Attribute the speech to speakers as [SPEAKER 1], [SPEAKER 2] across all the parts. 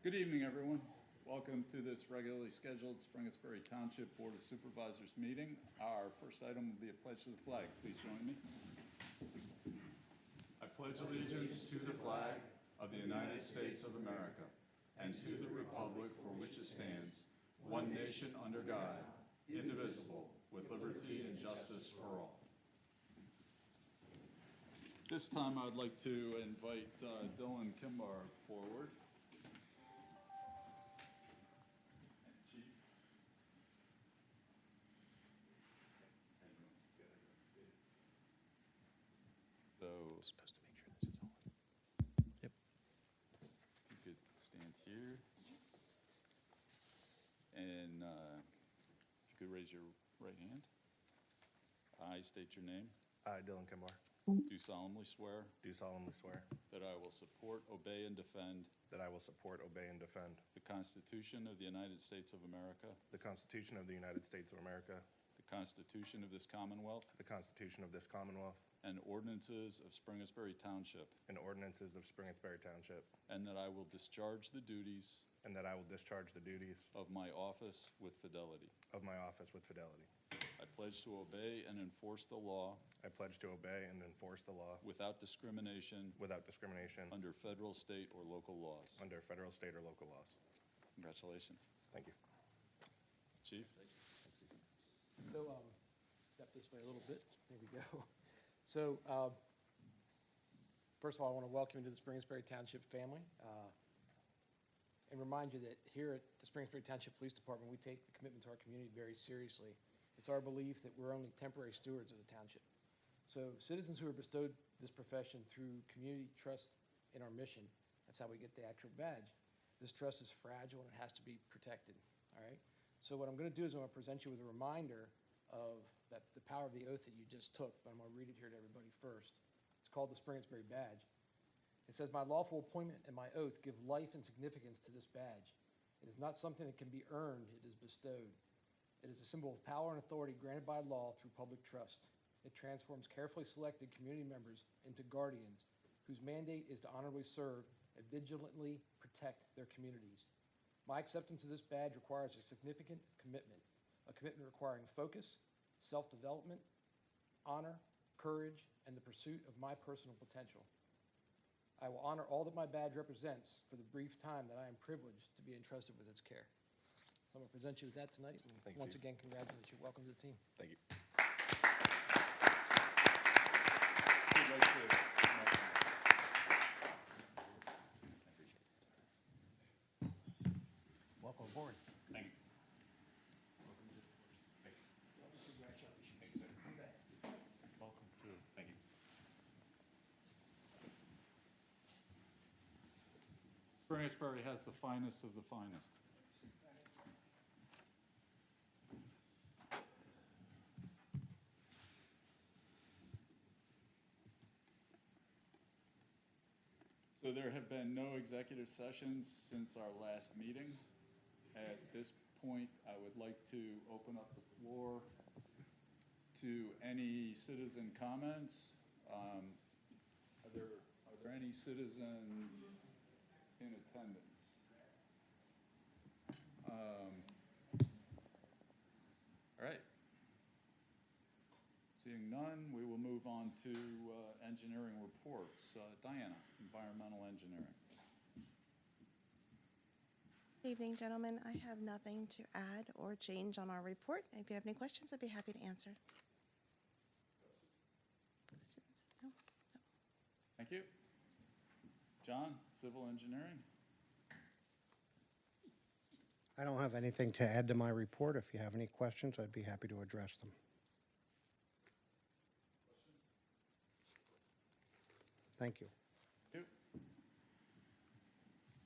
[SPEAKER 1] Good evening, everyone. Welcome to this regularly scheduled Springersbury Township Board of Supervisors meeting. Our first item will be a pledge to the flag. Please join me. I pledge allegiance to the flag of the United States of America and to the republic for which it stands, one nation under God, indivisible, with liberty and justice for all. This time I'd like to invite Dylan Kimbar forward.
[SPEAKER 2] Supposed to make sure this is on. Yep.
[SPEAKER 1] If you could stand here. And if you could raise your right hand. I state your name.
[SPEAKER 2] I, Dylan Kimbar,
[SPEAKER 1] Do solemnly swear
[SPEAKER 2] do solemnly swear
[SPEAKER 1] that I will support, obey, and defend
[SPEAKER 2] that I will support, obey, and defend
[SPEAKER 1] the Constitution of the United States of America,
[SPEAKER 2] the Constitution of the United States of America,
[SPEAKER 1] the Constitution of this Commonwealth,
[SPEAKER 2] the Constitution of this Commonwealth,
[SPEAKER 1] and ordinances of Springersbury Township,
[SPEAKER 2] and ordinances of Springersbury Township,
[SPEAKER 1] and that I will discharge the duties
[SPEAKER 2] and that I will discharge the duties
[SPEAKER 1] of my office with fidelity.
[SPEAKER 2] of my office with fidelity.
[SPEAKER 1] I pledge to obey and enforce the law
[SPEAKER 2] I pledge to obey and enforce the law
[SPEAKER 1] without discrimination
[SPEAKER 2] without discrimination
[SPEAKER 1] under federal, state, or local laws.
[SPEAKER 2] under federal, state, or local laws.
[SPEAKER 1] Congratulations.
[SPEAKER 2] Thank you.
[SPEAKER 1] Chief?
[SPEAKER 3] So, step this way a little bit. There we go. So, first of all, I want to welcome you to the Springersbury Township family and remind you that here at the Springersbury Township Police Department, we take the commitment to our community very seriously. It's our belief that we're only temporary stewards of the township. So, citizens who are bestowed this profession through community trust in our mission, that's how we get the actual badge. This trust is fragile and it has to be protected, all right? So what I'm going to do is I'm going to present you with a reminder of that the power of the oath that you just took, but I'm going to read it here to everybody first. It's called the Springersbury Badge. It says, "My lawful appointment and my oath give life and significance to this badge. It is not something that can be earned, it is bestowed. It is a symbol of power and authority granted by law through public trust. It transforms carefully selected community members into guardians whose mandate is to honorably serve and vigilantly protect their communities. My acceptance of this badge requires a significant commitment, a commitment requiring focus, self-development, honor, courage, and the pursuit of my personal potential. I will honor all that my badge represents for the brief time that I am privileged to be entrusted with its care." So I'm going to present you with that tonight. And
[SPEAKER 2] Thank you,
[SPEAKER 3] once
[SPEAKER 2] Chief.
[SPEAKER 3] again, congratulate you. Welcome to the team.
[SPEAKER 2] Thank you.
[SPEAKER 1] Who'd like to-
[SPEAKER 3] Welcome aboard.
[SPEAKER 1] Thank you. Welcome too. Thank you. Springersbury has the finest of the finest. So there have been no executive sessions since our last meeting. At this point, I would like to open up the floor to any citizen comments. Are there any citizens in attendance? All right. Seeing none, we will move on to engineering reports. Diana, environmental engineering.
[SPEAKER 4] Good evening, gentlemen. I have nothing to add or change on our report. If you have any questions, I'd be happy to answer. Questions? No? No.
[SPEAKER 1] Thank you. John, civil engineering.
[SPEAKER 5] I don't have anything to add to my report. If you have any questions, I'd be happy to address them. Thank you.
[SPEAKER 1] Thank you.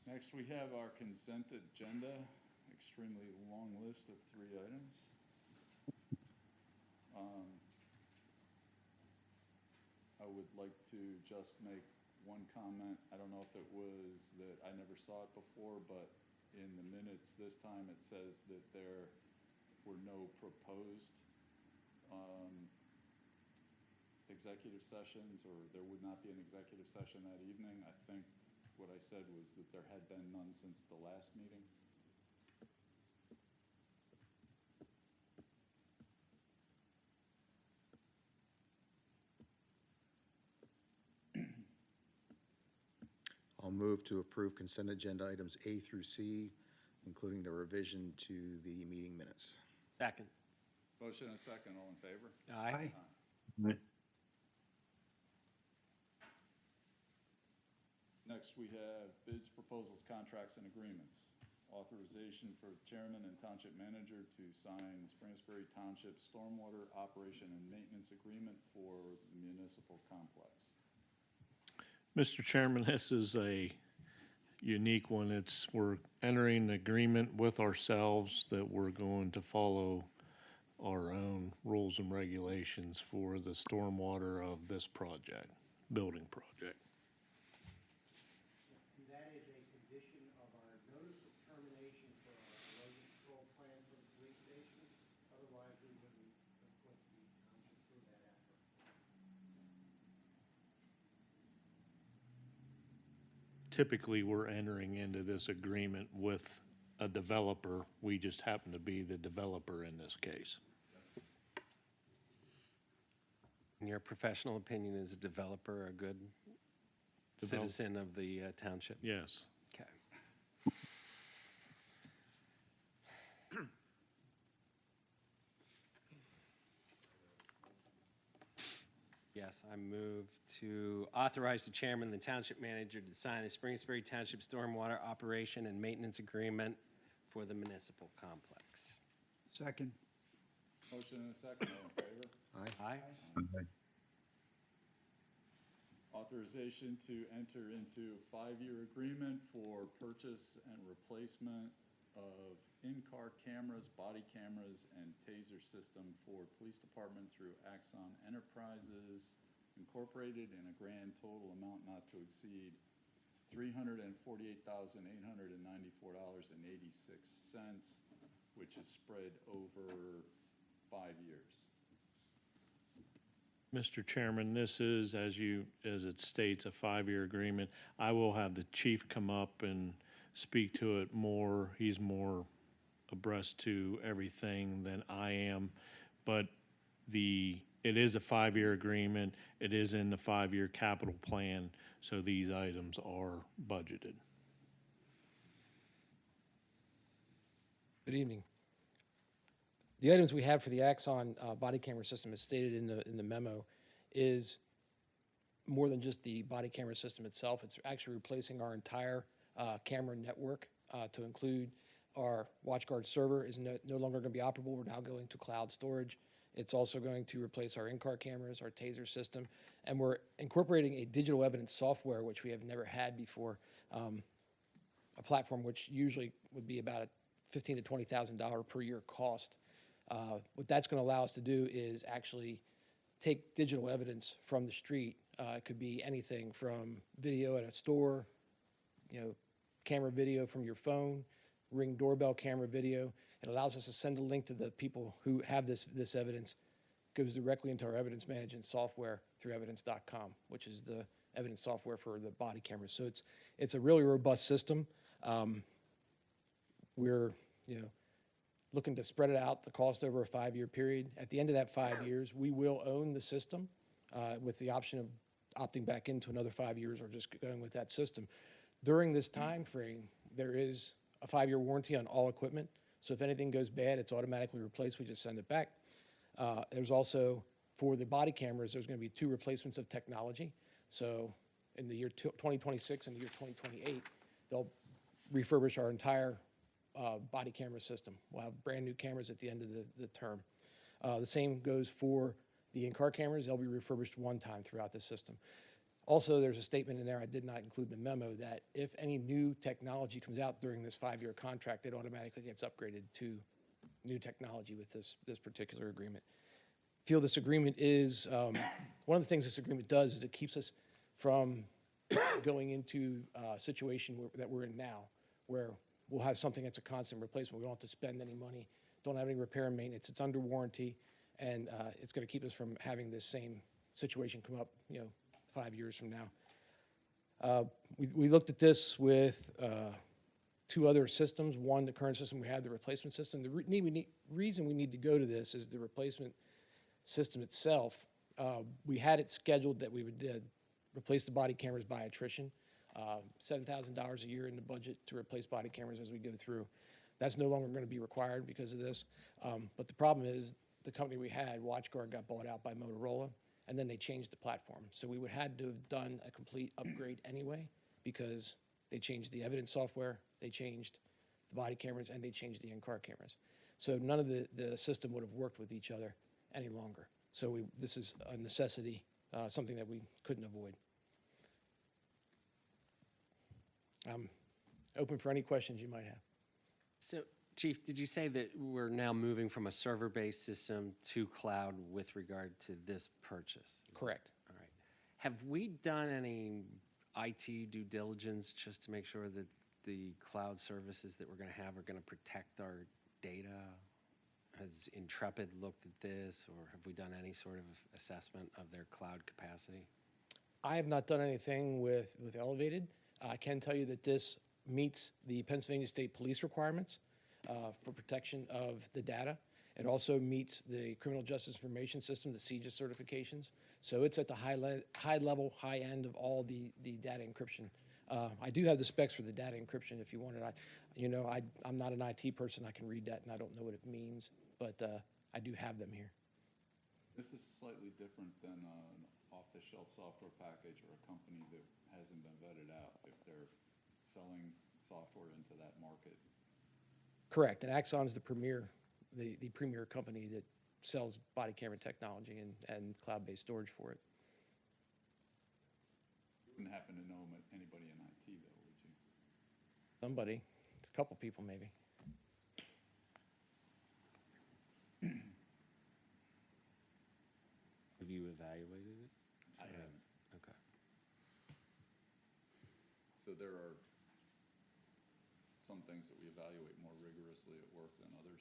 [SPEAKER 1] Next, we have our consent agenda, extremely long list of 3 items. I would like to just make one comment. I don't know if it was that I never saw it before, but in the minutes this time it says that there were no proposed executive sessions, or there would not be an executive session that evening. I think what I said was that there had been none since the last meeting.
[SPEAKER 6] I'll move to approve consent agenda items A through C, including the revision to the meeting minutes.
[SPEAKER 2] Second.
[SPEAKER 1] Motion and a second, all in favor?
[SPEAKER 2] Aye.
[SPEAKER 1] Next, we have bids, proposals, contracts, and agreements. Authorization for chairman and township manager to sign Spring Township Stormwater Operation and Maintenance Agreement for the municipal complex.
[SPEAKER 7] Mr. Chairman, this is a unique one. We're entering an agreement with ourselves that we're going to follow our own rules and regulations for the stormwater of this project, building project.
[SPEAKER 5] That is a condition of our notice of termination for our erosion control plan for the police station. Otherwise, we wouldn't have put the township through that effort.
[SPEAKER 7] Typically, we're entering into this agreement with a developer. We just happen to be the developer in this case.
[SPEAKER 2] In your professional opinion, is a developer a good citizen of the township?
[SPEAKER 7] Yes.
[SPEAKER 2] Okay. Yes, I move to authorize the chairman and the township manager to sign a Spring Township Stormwater Operation and Maintenance Agreement for the municipal complex.
[SPEAKER 8] Second.
[SPEAKER 1] Motion and a second, all in favor?
[SPEAKER 2] Aye.
[SPEAKER 1] Authorization to enter into a 5-year agreement for purchase and replacement of in-car cameras, body cameras, and taser system for police department through Axon Enterprises Incorporated in a grand total amount not to exceed $348,894.86, which is spread over 5 years.
[SPEAKER 7] Mr. Chairman, this is, as it states, a 5-year agreement. I will have the chief come up and speak to it more. He's more abreast to everything than I am. But it is a 5-year agreement. It is in the 5-year capital plan, so these items are budgeted.
[SPEAKER 3] Good evening. The items we have for the Axon body camera system, as stated in the memo, is more than just the body camera system itself. It's actually replacing our entire camera network to include our WatchGuard server is no longer going to be operable. We're now going to cloud storage. It's also going to replace our in-car cameras, our taser system, and we're incorporating a digital evidence software, which we have never had before, a platform which usually would be about a $15,000 to $20,000 per year cost. What that's going to allow us to do is actually take digital evidence from the street. It could be anything from video at a store, camera video from your phone, Ring doorbell camera video. It allows us to send a link to the people who have this evidence. Goes directly into our evidence management software through evidence.com, which is the evidence software for the body camera. So it's a really robust system. We're looking to spread it out, the cost over a 5-year period. At the end of that 5 years, we will own the system with the option of opting back into another 5 years or just going with that system. During this time frame, there is a 5-year warranty on all equipment. So if anything goes bad, it's automatically replaced. We just send it back. There's also, for the body cameras, there's going to be 2 replacements of technology. So in the year 2026 and the year 2028, they'll refurbish our entire body camera system. We'll have brand new cameras at the end of the term. The same goes for the in-car cameras. They'll be refurbished one time throughout the system. Also, there's a statement in there, I did not include in the memo, that if any new technology comes out during this 5-year contract, it automatically gets upgraded to new technology with this particular agreement. Feel this agreement is, one of the things this agreement does is it keeps us from going into a situation that we're in now, where we'll have something that's a constant replacement. We don't have to spend any money, don't have any repair and maintenance. It's under warranty, and it's going to keep us from having this same situation come up, 5 years from now. We looked at this with two other systems. One, the current system we have, the replacement system. The reason we need to go to this is the replacement system itself. We had it scheduled that we would replace the body cameras by attrition. $7,000 a year in the budget to replace body cameras as we go through. That's no longer going to be required because of this. But the problem is the company we had, WatchGuard, got bought out by Motorola, and then they changed the platform. So we would had to have done a complete upgrade anyway because they changed the evidence software, they changed the body cameras, and they changed the in-car cameras. So none of the system would have worked with each other any longer. So this is a necessity, something that we couldn't avoid. I'm open for any questions you might have.
[SPEAKER 2] So, Chief, did you say that we're now moving from a server-based system to cloud with regard to this purchase?
[SPEAKER 3] Correct.
[SPEAKER 2] All right. Have we done any IT due diligence just to make sure that the cloud services that we're going to have are going to protect our data? Has Intrepid looked at this, or have we done any sort of assessment of their cloud capacity?
[SPEAKER 3] I have not done anything with Elevated. I can tell you that this meets the Pennsylvania State Police requirements for protection of the data. It also meets the Criminal Justice Information System, the CJIS certifications. So it's at the high level, high end of all the data encryption. I do have the specs for the data encryption if you want it. I'm not an IT person. I can read that and I don't know what it means, but I do have them here.
[SPEAKER 1] This is slightly different than an off-the-shelf software package or a company that hasn't been vetted out if they're selling software into that market.
[SPEAKER 3] Correct. And Axon's the premier company that sells body camera technology and cloud-based storage for it.
[SPEAKER 1] You wouldn't happen to know anybody in IT, though, would you?
[SPEAKER 3] Somebody, a couple people maybe.
[SPEAKER 2] Have you evaluated it?
[SPEAKER 1] I haven't.
[SPEAKER 2] Okay.
[SPEAKER 1] So there are some things that we evaluate more rigorously at work than others.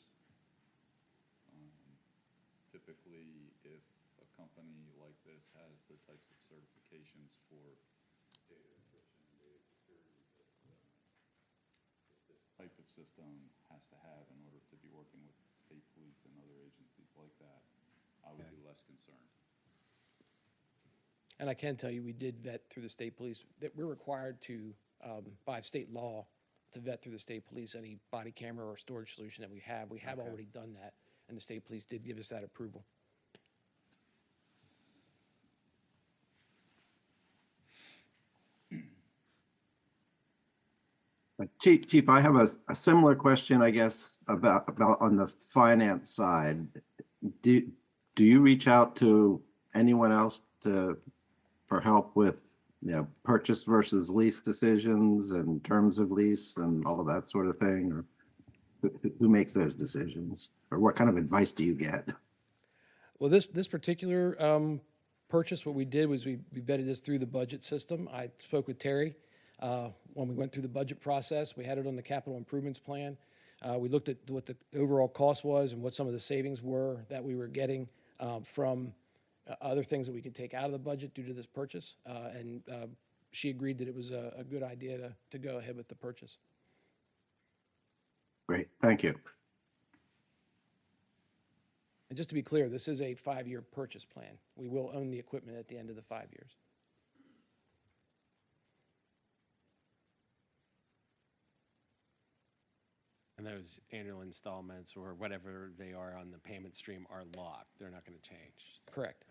[SPEAKER 1] Typically, if a company like this has the types of certifications for data encryption and data security that this type of system has to have in order to be working with state police and other agencies like that, I would be less concerned.
[SPEAKER 3] And I can tell you, we did vet through the state police, that we're required to, by state law, to vet through the state police any body camera or storage solution that we have. We have already done that, and the state police did give us that approval.
[SPEAKER 5] Chief, I have a similar question, I guess, about on the finance side. Do you reach out to anyone else for help with, purchase versus lease decisions and terms of lease and all of that sort of thing? Or who makes those decisions? Or what kind of advice do you get?
[SPEAKER 3] Well, this particular purchase, what we did was we vetted this through the budget system. I spoke with Terry when we went through the budget process. We had it on the capital improvements plan. We looked at what the overall cost was and what some of the savings were that we were getting from other things that we could take out of the budget due to this purchase. And she agreed that it was a good idea to go ahead with the purchase.
[SPEAKER 5] Great, thank you.
[SPEAKER 3] And just to be clear, this is a 5-year purchase plan. We will own the equipment at the end of the 5 years.
[SPEAKER 2] And those annual installments or whatever they are on the payment stream are locked. They're not going to change.
[SPEAKER 3] Correct.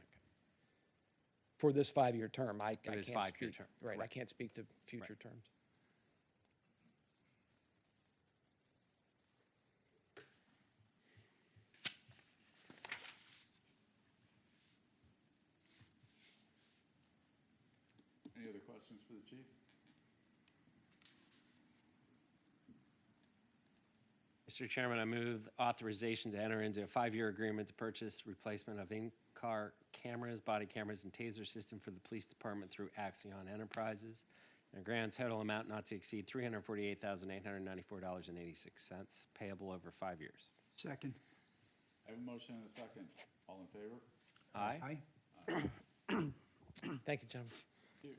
[SPEAKER 3] For this 5-year term, I can't
[SPEAKER 2] this 5-year
[SPEAKER 3] speak.
[SPEAKER 2] term,
[SPEAKER 3] Right, I
[SPEAKER 2] correct.
[SPEAKER 3] can't speak to future terms.
[SPEAKER 1] Any other questions for the chief?
[SPEAKER 2] Mr. Chairman, I move authorization to enter into a 5-year agreement to purchase replacement of in-car cameras, body cameras, and taser system for the police department through Axion Enterprises in a grand total amount not to exceed $348,894.86, payable over 5 years.
[SPEAKER 8] Second.
[SPEAKER 1] I have a motion and a second. All in favor?
[SPEAKER 2] Aye.
[SPEAKER 8] Aye.
[SPEAKER 3] Thank you, gentlemen.
[SPEAKER 1] Thank you.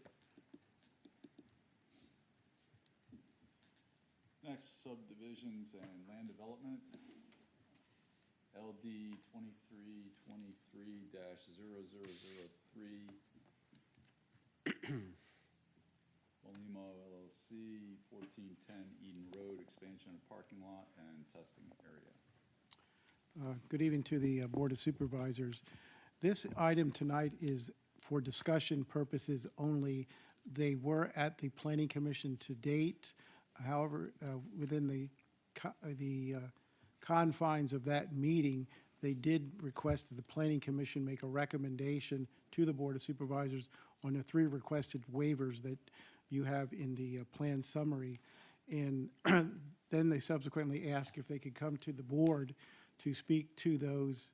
[SPEAKER 1] next, subdivisions and land development. LD 2323-0003. Molimo LLC, 1410 Eden Road, expansion of parking lot and testing area.
[SPEAKER 8] Good evening to the Board of Supervisors. This item tonight is for discussion purposes only. They were at the Planning Commission to date. However, within the confines of that meeting, they did request that the Planning Commission make a recommendation to the Board of Supervisors on the 3 requested waivers that you have in the plan summary. And then they subsequently asked if they could come to the board to speak to those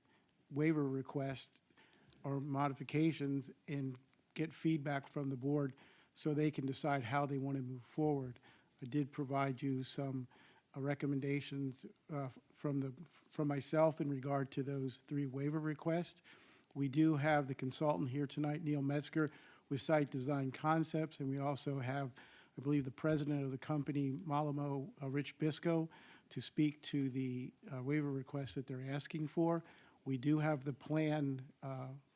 [SPEAKER 8] waiver requests or modifications and get feedback from the board so they can decide how they want to move forward. I did provide you some recommendations from myself in regard to those 3 waiver requests. We do have the consultant here tonight, Neil Metzger, with Site Design Concepts, and we also have, I believe, the president of the company, Malamo, Rich Bisco, to speak to the waiver requests that they're asking for. We do have the plan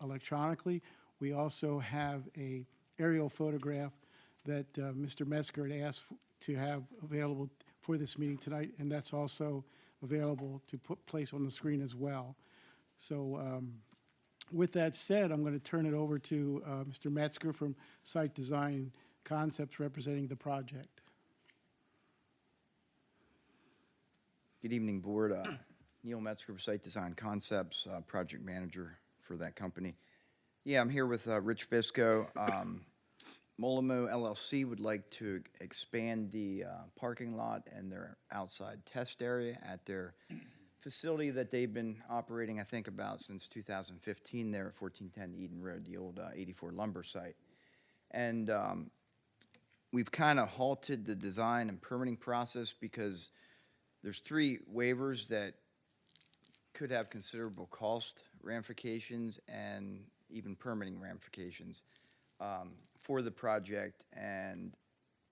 [SPEAKER 8] electronically. We also have a aerial photograph that Mr. Metzger had asked to have available for this meeting tonight, and that's also available to place on the screen as well. So with that said, I'm going to turn it over to Mr. Metzger from Site Design Concepts representing the project.
[SPEAKER 9] Good evening, Board. Neil Metzger, Site Design Concepts, project manager for that company. Yeah, I'm here with Rich Bisco. Molimo LLC would like to expand the parking lot and their outside test area at their facility that they've been operating, I think, about since 2015 there at 1410 Eden Road, the old 84 lumber site. And we've kind of halted the design and permitting process because there's 3 waivers that could have considerable cost ramifications and even permitting ramifications for the project. And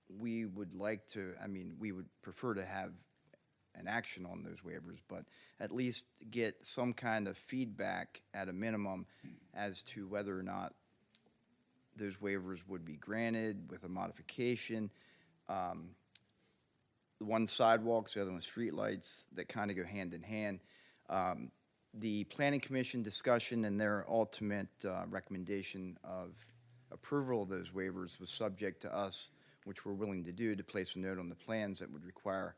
[SPEAKER 9] we would like to, we would prefer to have an action on those waivers, but at least get some kind of feedback at a minimum as to whether or not those waivers would be granted with a modification. One sidewalks, the other one streetlights that kind of go hand in hand. The Planning Commission discussion and their ultimate recommendation of approval of those waivers was subject to us, which we're willing to do, to place a note on the plans that would require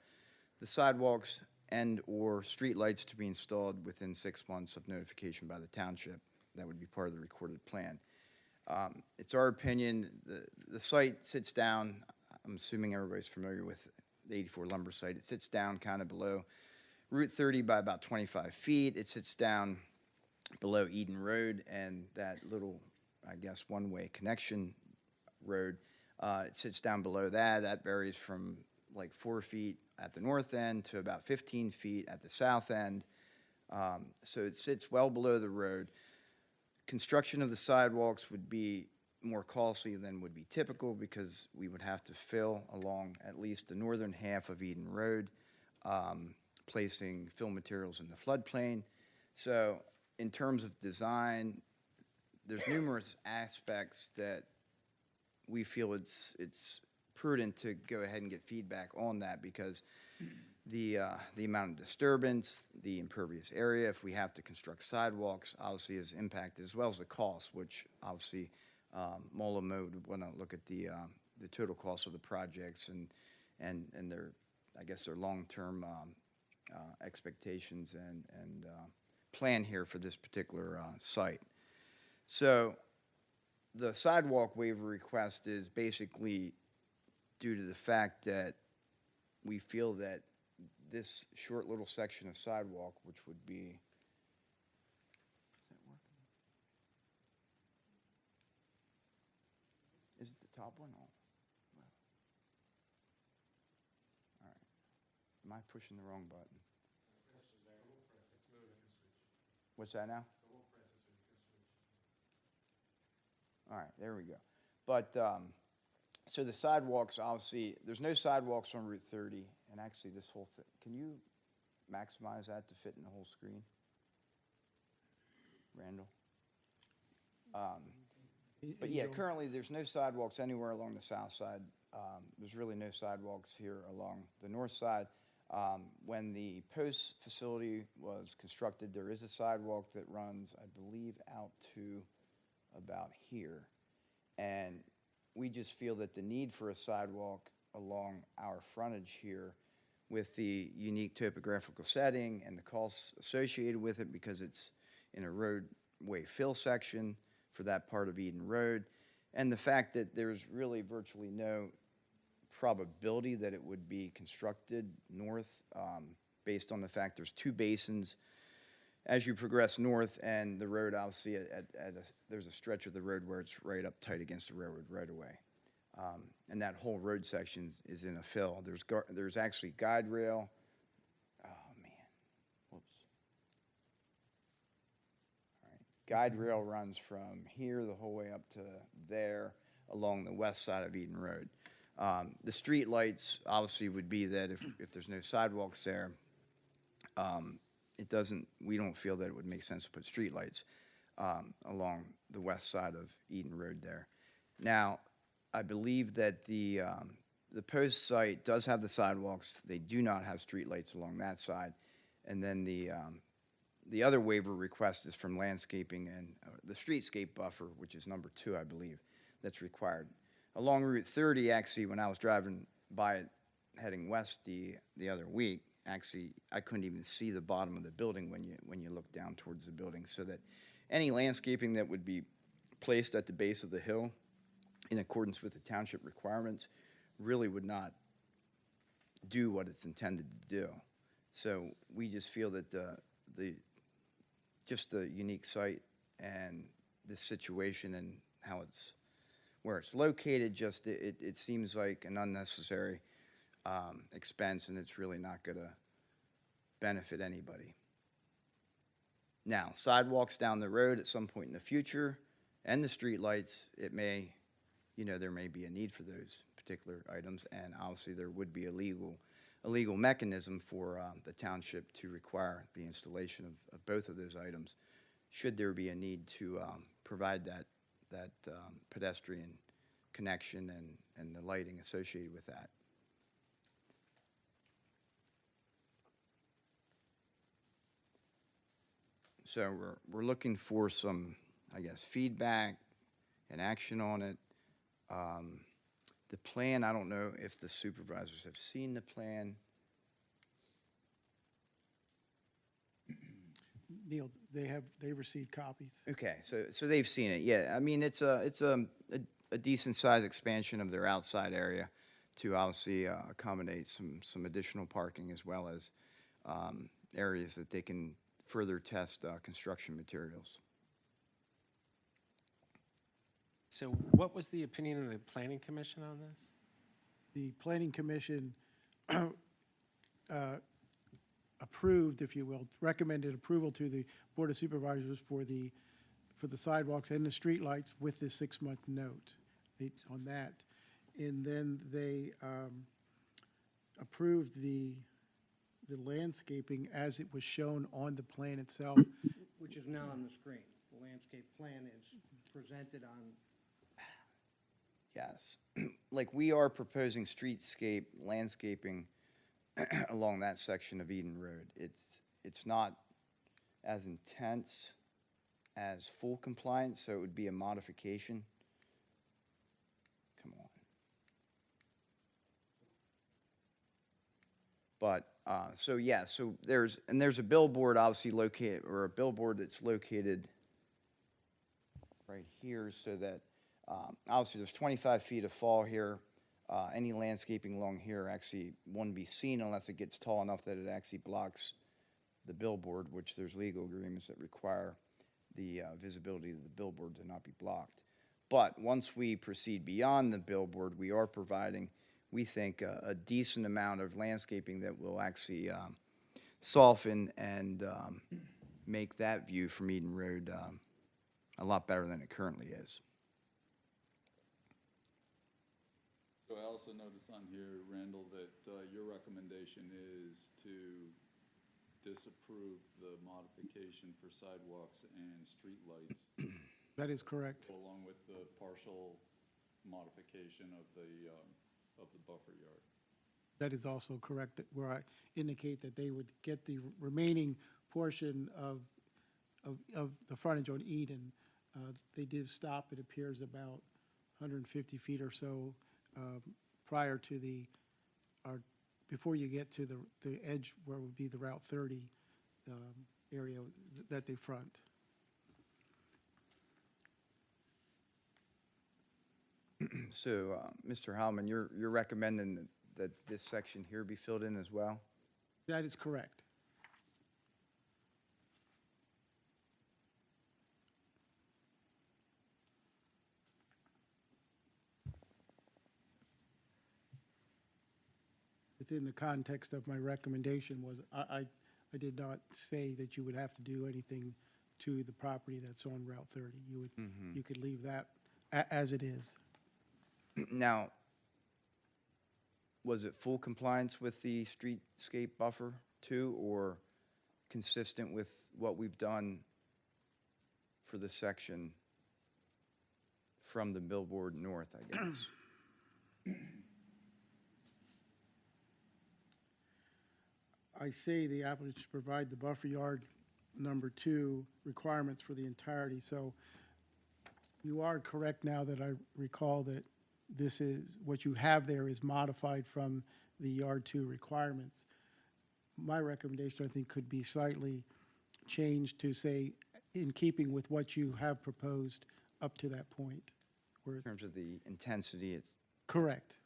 [SPEAKER 9] the sidewalks and or streetlights to be installed within 6 months of notification by the township. That would be part of the recorded plan. It's our opinion, the site sits down, I'm assuming everybody's familiar with the 84 lumber site. It sits down kind of below Route 30 by about 25 feet. It sits down below Eden Road and that little, I guess, one-way connection road. It sits down below that. That varies from like 4 feet at the north end to about 15 feet at the south end. So it sits well below the road. Construction of the sidewalks would be more costly than would be typical because we would have to fill along at least the northern half of Eden Road, placing fill materials in the floodplain. So in terms of design, there's numerous aspects that we feel it's prudent to go ahead and get feedback on that because the amount of disturbance, the impervious area, if we have to construct sidewalks, obviously is impacted, as well as the cost, which obviously Molimo would want to look at the total cost of the projects and their, I guess, their long-term expectations and plan here for this particular site. So the sidewalk waiver request is basically due to the fact that we feel that this short little section of sidewalk, which would be, is that working? Is it the top one? Oh. Well. All right. Am I pushing the wrong button? What's that now? All right, there we go. But, so the sidewalks, obviously, there's no sidewalks on Route 30, And actually, this whole thing, can you maximize that to fit in the whole screen? Randall? But yeah, currently, there's no sidewalks anywhere along the south side. There's really no sidewalks here along the north side. When the post facility was constructed, there is a sidewalk that runs, I believe, out to about here. And we just feel that the need for a sidewalk along our frontage here with the unique topographical setting and the costs associated with it because it's in a roadway fill section for that part of Eden Road, and the fact that there's really virtually no probability that it would be constructed north based on the fact there's two basins as you progress north, and the road obviously there's a stretch of the road where it's right up tight against the railroad right away. And that whole road section is in a fill. There's actually guide rail. Oh, man. Whoops. All right. Guide rail runs from here the whole way up to there along the west side of Eden Road. The street lights obviously would be that if there's no sidewalks there, we don't feel that it would make sense to put street lights along the west side of Eden Road there. Now, I believe that the post site does have the sidewalks. They do not have streetlights along that side. And then the other waiver request is from landscaping and the streetscape buffer, which is number 2, I believe, that's required. Along Route 30, actually, when I was driving by it heading west the other week, actually, I couldn't even see the bottom of the building when you look down towards the building, so that any landscaping that would be placed at the base of the hill in accordance with the township requirements really would not do what it's intended to do. So we just feel that the unique site and the situation and where it's located, it seems like an unnecessary expense, and it's really not going to benefit anybody. Now, sidewalks down the road at some point in the future and the street lights, there may be a need for those particular items, and obviously there would be a legal mechanism for the township to require the installation of both of those items should there be a need to provide that pedestrian connection and the lighting associated with that. So we're looking for some, I guess, feedback and action on it. The plan, I don't know if the supervisors have seen the plan.
[SPEAKER 8] Neil, they've received copies.
[SPEAKER 9] Okay, so they've seen it. Yeah, I mean it's a decent sized expansion of their outside area to obviously accommodate some additional parking as well as areas that they can further test construction materials.
[SPEAKER 2] So what was the opinion of the Planning Commission on this?
[SPEAKER 8] The Planning Commission approved, if you will, recommended approval to the Board of Supervisors for the sidewalks and the streetlights with the 6-month note on that. And then they approved the landscaping as it was shown on the plan itself.
[SPEAKER 10] Which is now on the screen. The landscape plan is presented on.
[SPEAKER 9] Yes, like we are proposing streetscape landscaping along that section of Eden Road. It's not as intense as full compliance, so it would be a modification. Come on. But, so there's a billboard obviously located, or a billboard that's located right here, so that, obviously there's 25 feet of fall here. Any landscaping along here actually wouldn't be seen unless it gets tall enough that it actually blocks the billboard, which there's legal agreements that require the visibility of the billboard to not be blocked. But once we proceed beyond the billboard, we are providing, we think, a decent amount of landscaping that will actually soften and make that view from Eden Road a lot better than it currently is.
[SPEAKER 1] So I also noticed on here, Randall, that your recommendation is to disapprove the modification for sidewalks and streetlights,
[SPEAKER 8] That is correct.
[SPEAKER 1] along with the partial modification of the buffer yard.
[SPEAKER 8] That is also correct, where I indicate that they would get the remaining portion of the frontage on Eden. They did stop, it appears, about 150 feet or so prior to before you get to the edge where would be the Route 30 area that they front.
[SPEAKER 9] So, Mr. Howman, you're recommending that this section here be filled in as well?
[SPEAKER 8] That is correct. Within the context of my recommendation was, I did not say that you would have to do anything to the property that's on Route 30. You could leave that as it is.
[SPEAKER 9] Now, was it full compliance with the streetscape buffer too, or consistent with what we've done for the section from the billboard north, I guess?
[SPEAKER 8] I say the applicant should provide the buffer yard number 2 requirements for the entirety. So you are correct now that I recall that this is, what you have there is modified from the yard 2 requirements. My recommendation, I think, could be slightly changed to say, in keeping with what you have proposed up to that point.
[SPEAKER 9] In terms of the intensity, it's
[SPEAKER 8] Correct.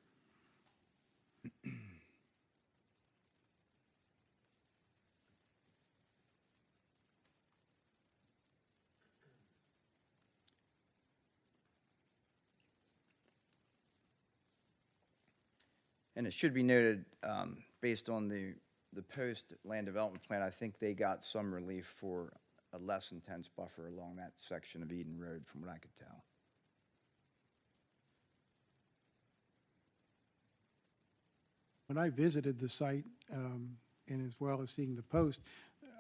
[SPEAKER 9] And it should be noted, based on the post land development plan, I think they got some relief for a less intense buffer along that section of Eden Road, from what I could tell.
[SPEAKER 8] When I visited the site, and as well as seeing the post,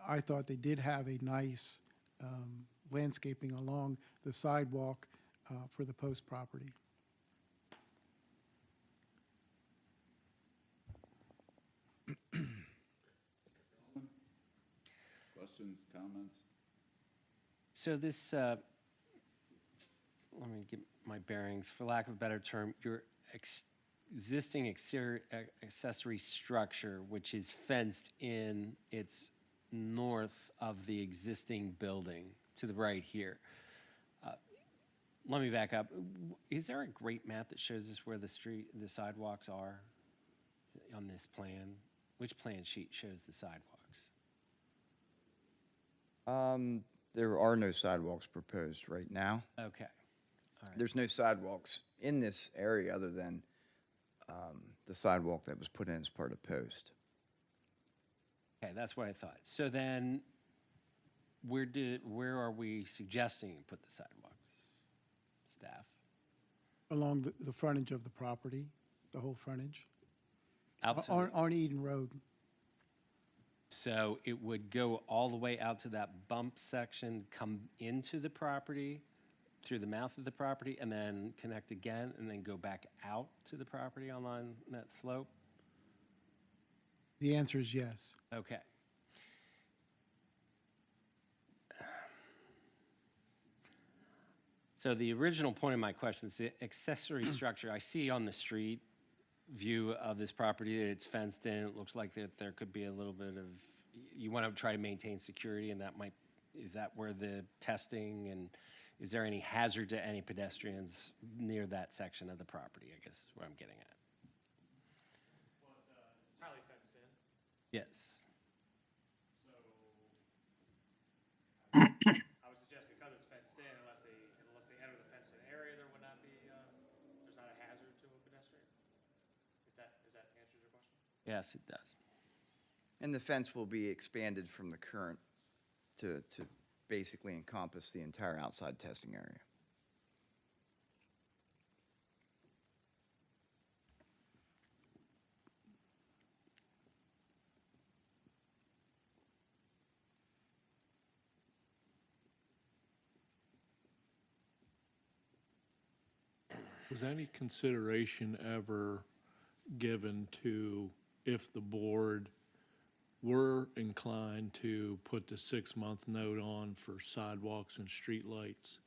[SPEAKER 8] I thought they did have a nice landscaping along the sidewalk for the post property.
[SPEAKER 1] Questions, comments?
[SPEAKER 2] So this, let me get my bearings, for lack of a better term, your existing accessory structure, which is fenced in, it's north of the existing building to the right here. Let me back up. Is there a great map that shows us where the sidewalks are on this plan? Which plan sheet shows the sidewalks?
[SPEAKER 9] There are no sidewalks proposed right now.
[SPEAKER 2] Okay. All right.
[SPEAKER 9] There's no sidewalks in this area other than the sidewalk that was put in as part of post.
[SPEAKER 2] Okay, that's what I thought. So then, where are we suggesting you put the sidewalks? Staff?
[SPEAKER 8] Along the frontage of the property, the whole frontage,
[SPEAKER 2] Out to
[SPEAKER 8] on Eden Road.
[SPEAKER 2] So it would go all the way out to that bump section, come into the property, through the mouth of the property, and then connect again, and then go back out to the property along that slope?
[SPEAKER 8] The answer is yes.
[SPEAKER 2] Okay. So the original point of my question is the accessory structure. I see on the street view of this property that it's fenced in. It looks like that there could be a little bit of, you want to try to maintain security, and that might, is that where the testing, and is there any hazard to any pedestrians near that section of the property, I guess is what I'm getting at.
[SPEAKER 3] Well, it's entirely fenced in.
[SPEAKER 2] Yes.
[SPEAKER 3] I would suggest because it's fenced in, unless they enter the fenced-in area, there would not be, there's not a hazard to a pedestrian? If that answers your question?
[SPEAKER 2] Yes, it does.
[SPEAKER 9] And the fence will be expanded from the current to basically encompass the entire outside testing area.
[SPEAKER 7] Was any consideration ever given to if the board were inclined to put the 6-month note on for sidewalks and streetlights?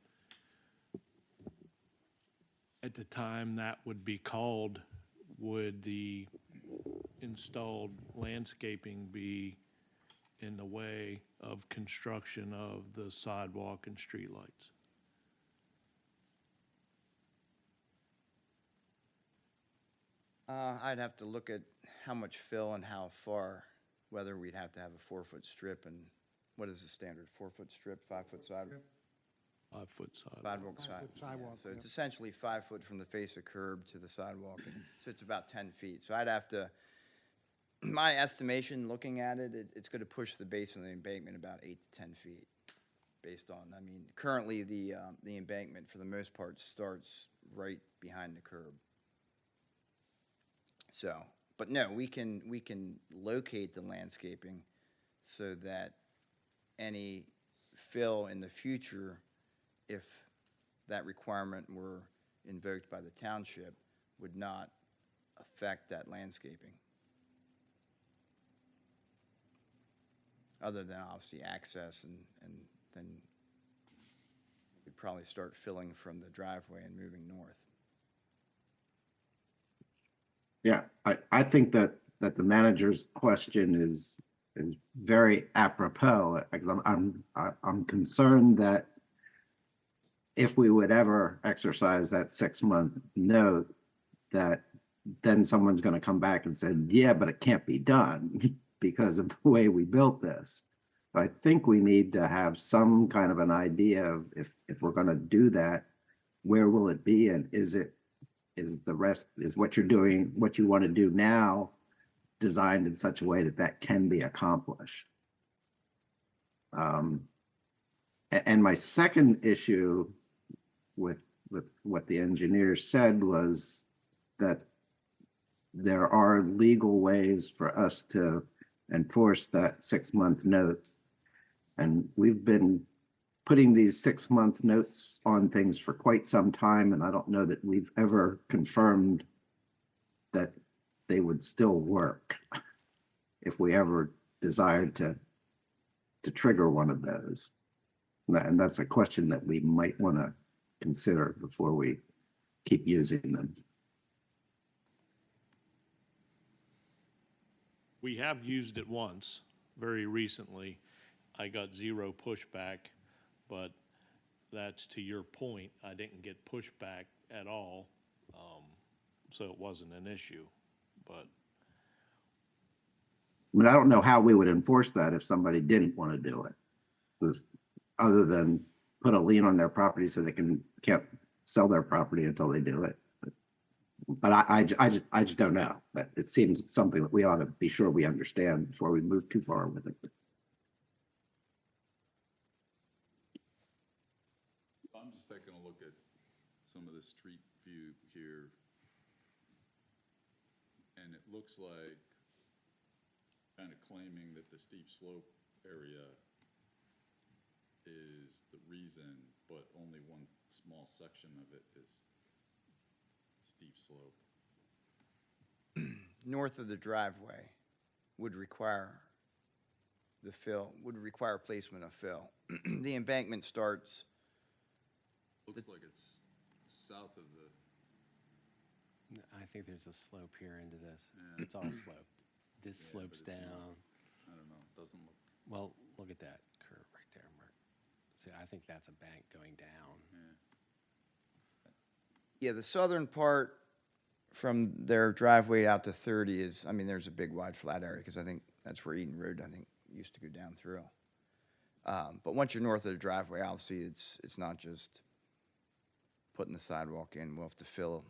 [SPEAKER 7] At the time that would be called, would the installed landscaping be in the way of construction of the sidewalk and streetlights?
[SPEAKER 9] I'd have to look at how much fill and how far, whether we'd have to have a 4-foot strip and what is the standard, 4-foot strip, 5-foot sidewalk?
[SPEAKER 7] 5-foot sidewalk.
[SPEAKER 9] Sidewalk side.
[SPEAKER 10] 5-foot sidewalk,
[SPEAKER 9] So
[SPEAKER 10] yeah.
[SPEAKER 9] it's essentially 5 foot from the face of curb to the sidewalk, so it's about 10 feet. So I'd have to, my estimation, looking at it, it's gonna push the base of the embankment about 8 to 10 feet. Based on, I mean, currently the embankment for the most part starts right behind the curb. So, but no, we can locate the landscaping so that any fill in the future, if that requirement were invoked by the township, would not affect that landscaping. Other than obviously access and then we'd probably start filling from the driveway and moving north.
[SPEAKER 5] Yeah, I think that the manager's question is very apropos, because I'm concerned that if we would ever exercise that 6-month note, that then someone's going to come back and say, yeah, but it can't be done because of the way we built this. I think we need to have some kind of an idea of if we're going to do that, where will it be, and is what you're doing, what you want to do now, designed in such a way that that can be accomplished. And my second issue with what the engineer said was that there are legal ways for us to enforce that 6-month note. And we've been putting these 6-month notes on things for quite some time, and I don't know that we've ever confirmed that they would still work if we ever desired to trigger one of those. And that's a question that we might want to consider before we keep using them.
[SPEAKER 7] We have used it once, very recently. I got 0 pushback, but that's to your point. I didn't get pushback at all, so it wasn't an issue, but.
[SPEAKER 5] I mean, I don't know how we would enforce that if somebody didn't want to do it, other than put a lien on their property so they can't sell their property until they do it. But I just don't know. But it seems something that we ought to be sure we understand before we move too far with it.
[SPEAKER 1] I'm just taking a look at some of the street view here, and it looks like kind of claiming that the steep slope area is the reason, but only one small section of it is steep slope.
[SPEAKER 9] North of the driveway would require the fill, would require placement of fill. The embankment starts,
[SPEAKER 1] Looks like it's south of the,
[SPEAKER 2] I think there's a slope here into this.
[SPEAKER 1] Yeah.
[SPEAKER 2] It's all sloped. This
[SPEAKER 1] Yeah,
[SPEAKER 2] slopes
[SPEAKER 1] but it's
[SPEAKER 2] down.
[SPEAKER 1] not. I don't know, it doesn't look,
[SPEAKER 2] Well, look at that curve right there, Mark. See, I think that's a bank going down.
[SPEAKER 9] yeah, the southern part from their driveway out to 30 is, I mean, there's a big wide flat area, because I think that's where Eden Road, I think, used to go down through. But once you're north of the driveway, obviously, it's not just putting the sidewalk in. We'll have to fill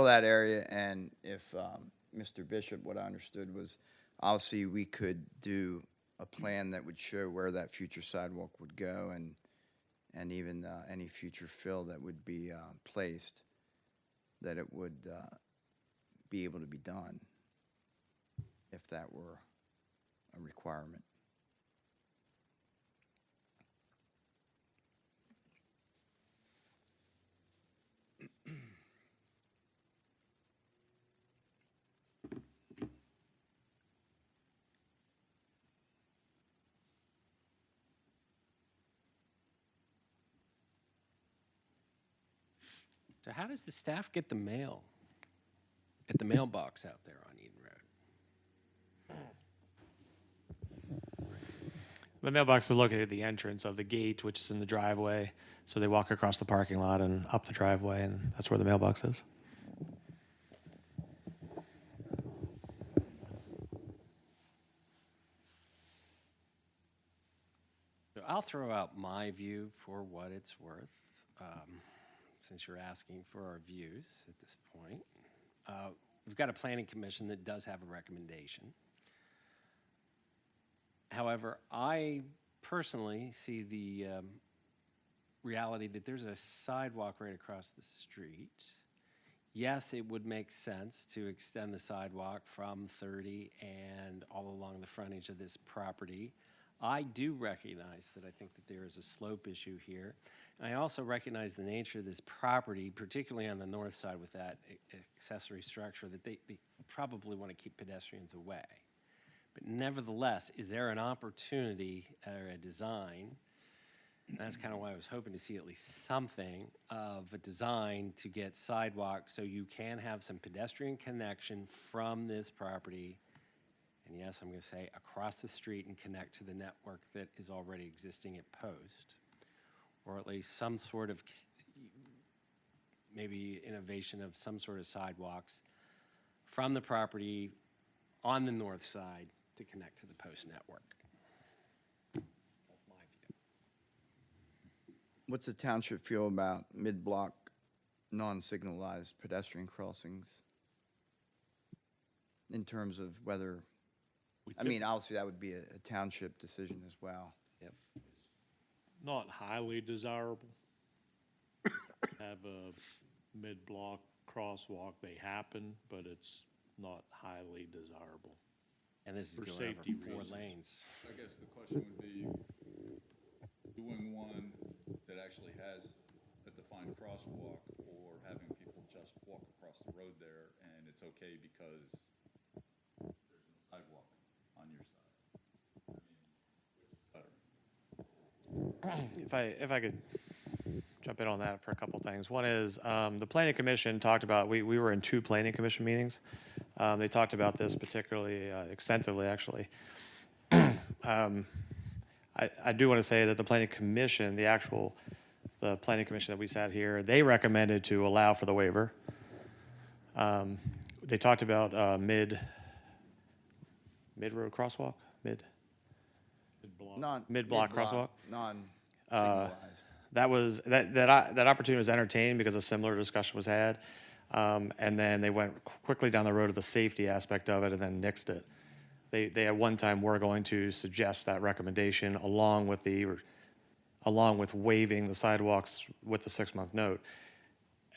[SPEAKER 9] that area, and if Mr. Bishop, what I understood was, obviously, we could do a plan that would show where that future sidewalk would go, and even any future fill that would be placed, that it would be able to be done if that were a requirement.
[SPEAKER 2] So how does the staff get the mail at the mailbox out there on Eden Road?
[SPEAKER 11] The mailbox is located at the entrance of the gate, which is in the driveway. So they walk across the parking lot and up the driveway, and that's where the mailbox is.
[SPEAKER 2] So I'll throw out my view for what it's worth, since you're asking for our views at this point. We've got a planning commission that does have a recommendation. However, I personally see the reality that there's a sidewalk right across the street. Yes, it would make sense to extend the sidewalk from 30 and all along the frontage of this property. I do recognize that I think that there is a slope issue here. And I also recognize the nature of this property, particularly on the north side with that accessory structure, that they probably want to keep pedestrians away. But nevertheless, is there an opportunity or a design? And that's kind of why I was hoping to see at least something of a design to get sidewalks so you can have some pedestrian connection from this property. And yes, I'm going to say across the street and connect to the network that is already existing at Post. Or at least some sort of maybe innovation of some sort of sidewalks from the property on the north side to connect to the Post network. That's my view.
[SPEAKER 9] What's the township feel about mid-block, non-signalized pedestrian crossings? In terms of whether, I mean, obviously that would be a township decision as well.
[SPEAKER 2] Yep.
[SPEAKER 7] Not highly desirable. Have a mid-block crosswalk, they happen, but it's not highly desirable.
[SPEAKER 2] And this is
[SPEAKER 7] For
[SPEAKER 2] going over
[SPEAKER 7] safety
[SPEAKER 2] 4
[SPEAKER 7] reasons.
[SPEAKER 2] lanes.
[SPEAKER 1] I guess the question would be, doing one that actually has a defined crosswalk, or having people just walk across the road there, and it's okay because there's no sidewalk on your side. I mean, which is better?
[SPEAKER 11] If I could jump in on that for a couple things. One is the planning commission talked about, we were in 2 planning commission meetings. They talked about this particularly extensively, actually. I do want to say that the planning commission, the planning commission that we sat here, they recommended to allow for the waiver. They talked about mid-road crosswalk, mid-block crosswalk.
[SPEAKER 9] Non-signalized.
[SPEAKER 11] That opportunity was entertained because a similar discussion was had. And then they went quickly down the road of the safety aspect of it and then nixed it. They at one time were going to suggest that recommendation along with waiving the sidewalks with the 6-month note.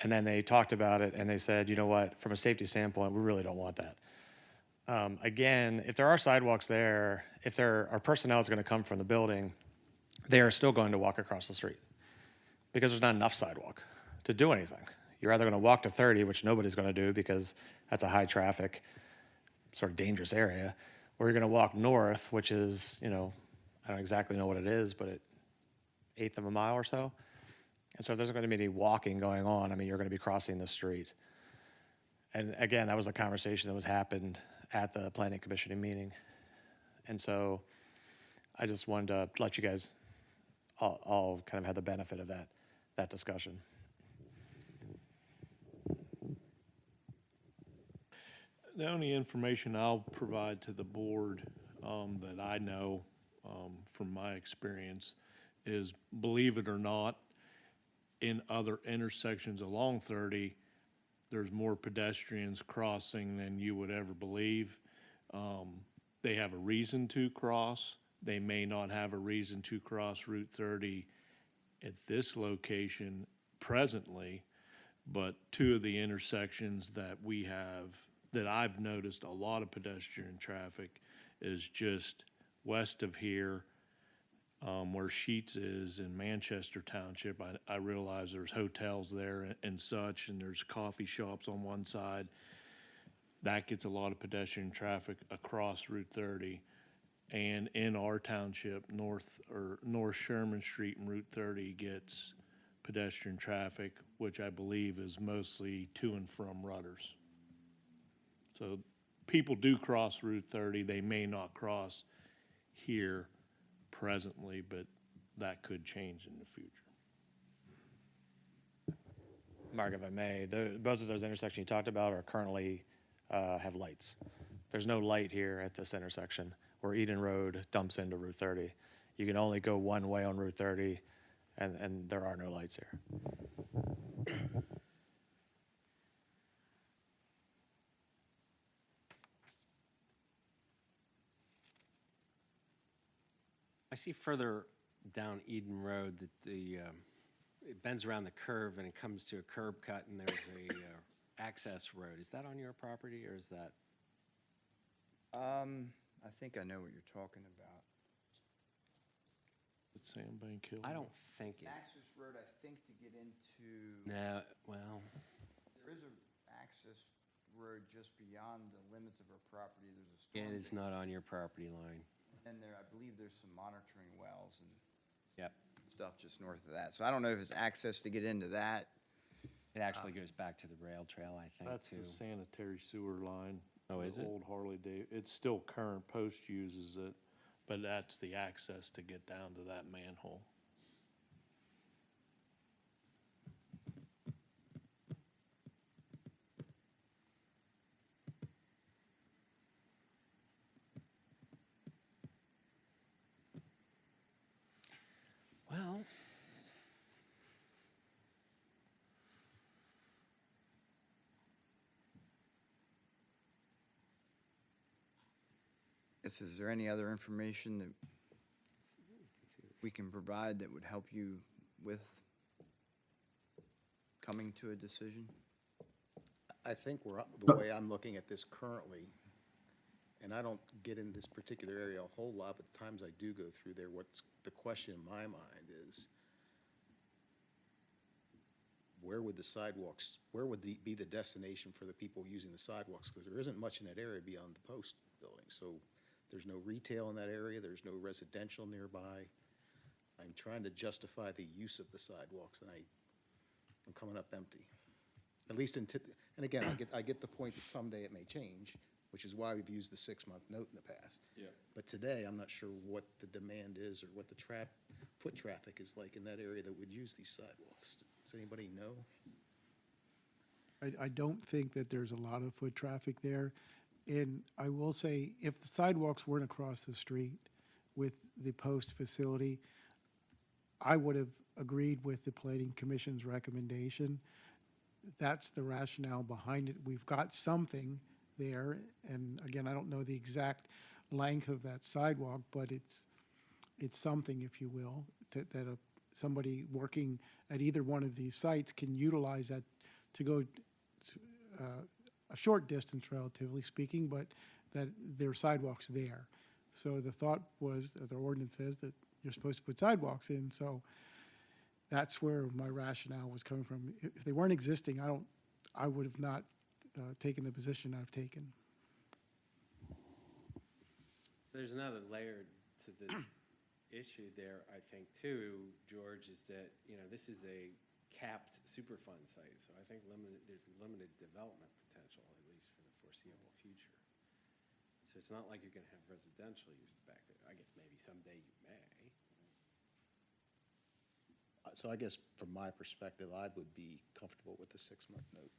[SPEAKER 11] And then they talked about it and they said, you know what, from a safety standpoint, we really don't want that. Again, if there are sidewalks there, if there are personnel that's going to come from the building, they are still going to walk across the street because there's not enough sidewalk to do anything. You're either going to walk to 30, which nobody's going to do because that's a high traffic, sort of dangerous area, or you're going to walk north, which is, I don't exactly know what it is, but 1/8 of a mile or so. And so if there's going to be any walking going on, I mean, you're going to be crossing the street. And again, that was a conversation that was happened at the planning commission meeting. And so I just wanted to let you guys all kind of have the benefit of that discussion.
[SPEAKER 7] The only information I'll provide to the board that I know from my experience is, believe it or not, in other intersections along 30, there's more pedestrians crossing than you would ever believe. They have a reason to cross. They may not have a reason to cross Route 30 at this location presently, but 2 of the intersections that we have, that I've noticed a lot of pedestrian traffic, is just west of here, where Sheets is in Manchester Township. I realize there's hotels there and such, and there's coffee shops on one side. That gets a lot of pedestrian traffic across Route 30. And in our township, North Sherman Street and Route 30 gets pedestrian traffic, which I believe is mostly to and from Rudders. So people do cross Route 30. They may not cross here presently, but that could change in the future.
[SPEAKER 11] Mark, if I may, both of those intersections you talked about are currently have lights. There's no light here at this intersection where Eden Road dumps into Route 30. You can only go one way on Route 30, and there are no lights here.
[SPEAKER 2] I see further down Eden Road that it bends around the curve and it comes to a curb cut and there's a access road. Is that on your property or is that?
[SPEAKER 9] I think I know what you're talking about.
[SPEAKER 7] It's Sandbank Hill.
[SPEAKER 2] I don't think it.
[SPEAKER 9] Access road, I think, to get into.
[SPEAKER 2] No, well,
[SPEAKER 9] There is an access road just beyond the limits of our property. There's a storm.
[SPEAKER 2] it is not on your property line.
[SPEAKER 9] And there, I believe there's some monitoring wells and
[SPEAKER 2] Yep.
[SPEAKER 9] stuff just north of that. So I don't know if it's access to get into that.
[SPEAKER 2] It actually goes back to the rail trail, I think,
[SPEAKER 7] That's
[SPEAKER 2] too.
[SPEAKER 7] the sanitary sewer line.
[SPEAKER 2] Oh, is
[SPEAKER 7] The
[SPEAKER 2] it?
[SPEAKER 7] Old Harley Davidson. It's still current. Post uses it, but that's the access to get down to that manhole.
[SPEAKER 2] Well,
[SPEAKER 9] Is there any other information that we can provide that would help you with coming to a decision?
[SPEAKER 6] I think the way I'm looking at this currently, and I don't get in this particular area a whole lot, but the times I do go through there, what's the question in my mind is, where would be the destination for the people using the sidewalks? Because there isn't much in that area beyond the post building. So there's no retail in that area, there's no residential nearby. I'm trying to justify the use of the sidewalks, and I'm coming up empty. At least and again, I get the point that someday it may change, which is why we've used the 6-month note in the past.
[SPEAKER 1] Yeah.
[SPEAKER 6] But today, I'm not sure what the demand is or what the foot traffic is like in that area that would use these sidewalks. Does anybody know?
[SPEAKER 8] I don't think that there's a lot of foot traffic there. And I will say, if the sidewalks weren't across the street with the post facility, I would have agreed with the Planning Commission's recommendation. That's the rationale behind it. We've got something there, and again, I don't know the exact length of that sidewalk, but it's something, if you will, that somebody working at either one of these sites can utilize that to go a short distance, relatively speaking, but that there are sidewalks there. So the thought was, as our ordinance says, that you're supposed to put sidewalks in, so that's where my rationale was coming from. If they weren't existing, I would have not taken the position I've taken.
[SPEAKER 2] there's another layer to this issue there, I think, too, George, is that, this is a capped Superfund site, so I think there's limited development potential, at least for the foreseeable future. So it's not like you're gonna have residential use back there. I guess maybe someday you may.
[SPEAKER 6] So I guess from my perspective, I would be comfortable with the 6-month note.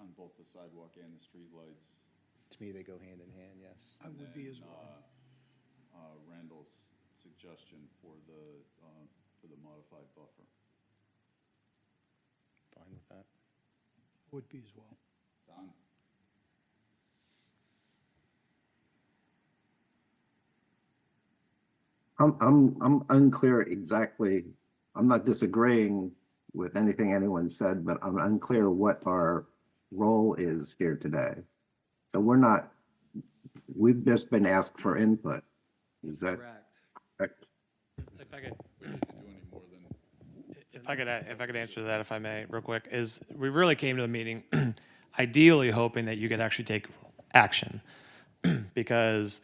[SPEAKER 1] On both the sidewalk and the streetlights.
[SPEAKER 6] To me, they go hand in hand, yes.
[SPEAKER 10] I would be as well.
[SPEAKER 1] Randall's suggestion for the modified buffer.
[SPEAKER 6] Fine with that.
[SPEAKER 10] Would be as well.
[SPEAKER 1] Don?
[SPEAKER 5] I'm unclear exactly. I'm not disagreeing with anything anyone said, but I'm unclear what our role is here today. So we've just been asked for input. Is that correct?
[SPEAKER 11] If I could,
[SPEAKER 1] We need to do any more than,
[SPEAKER 11] if I could answer that, if I may, real quick, is we really came to the meeting ideally hoping that you could actually take action because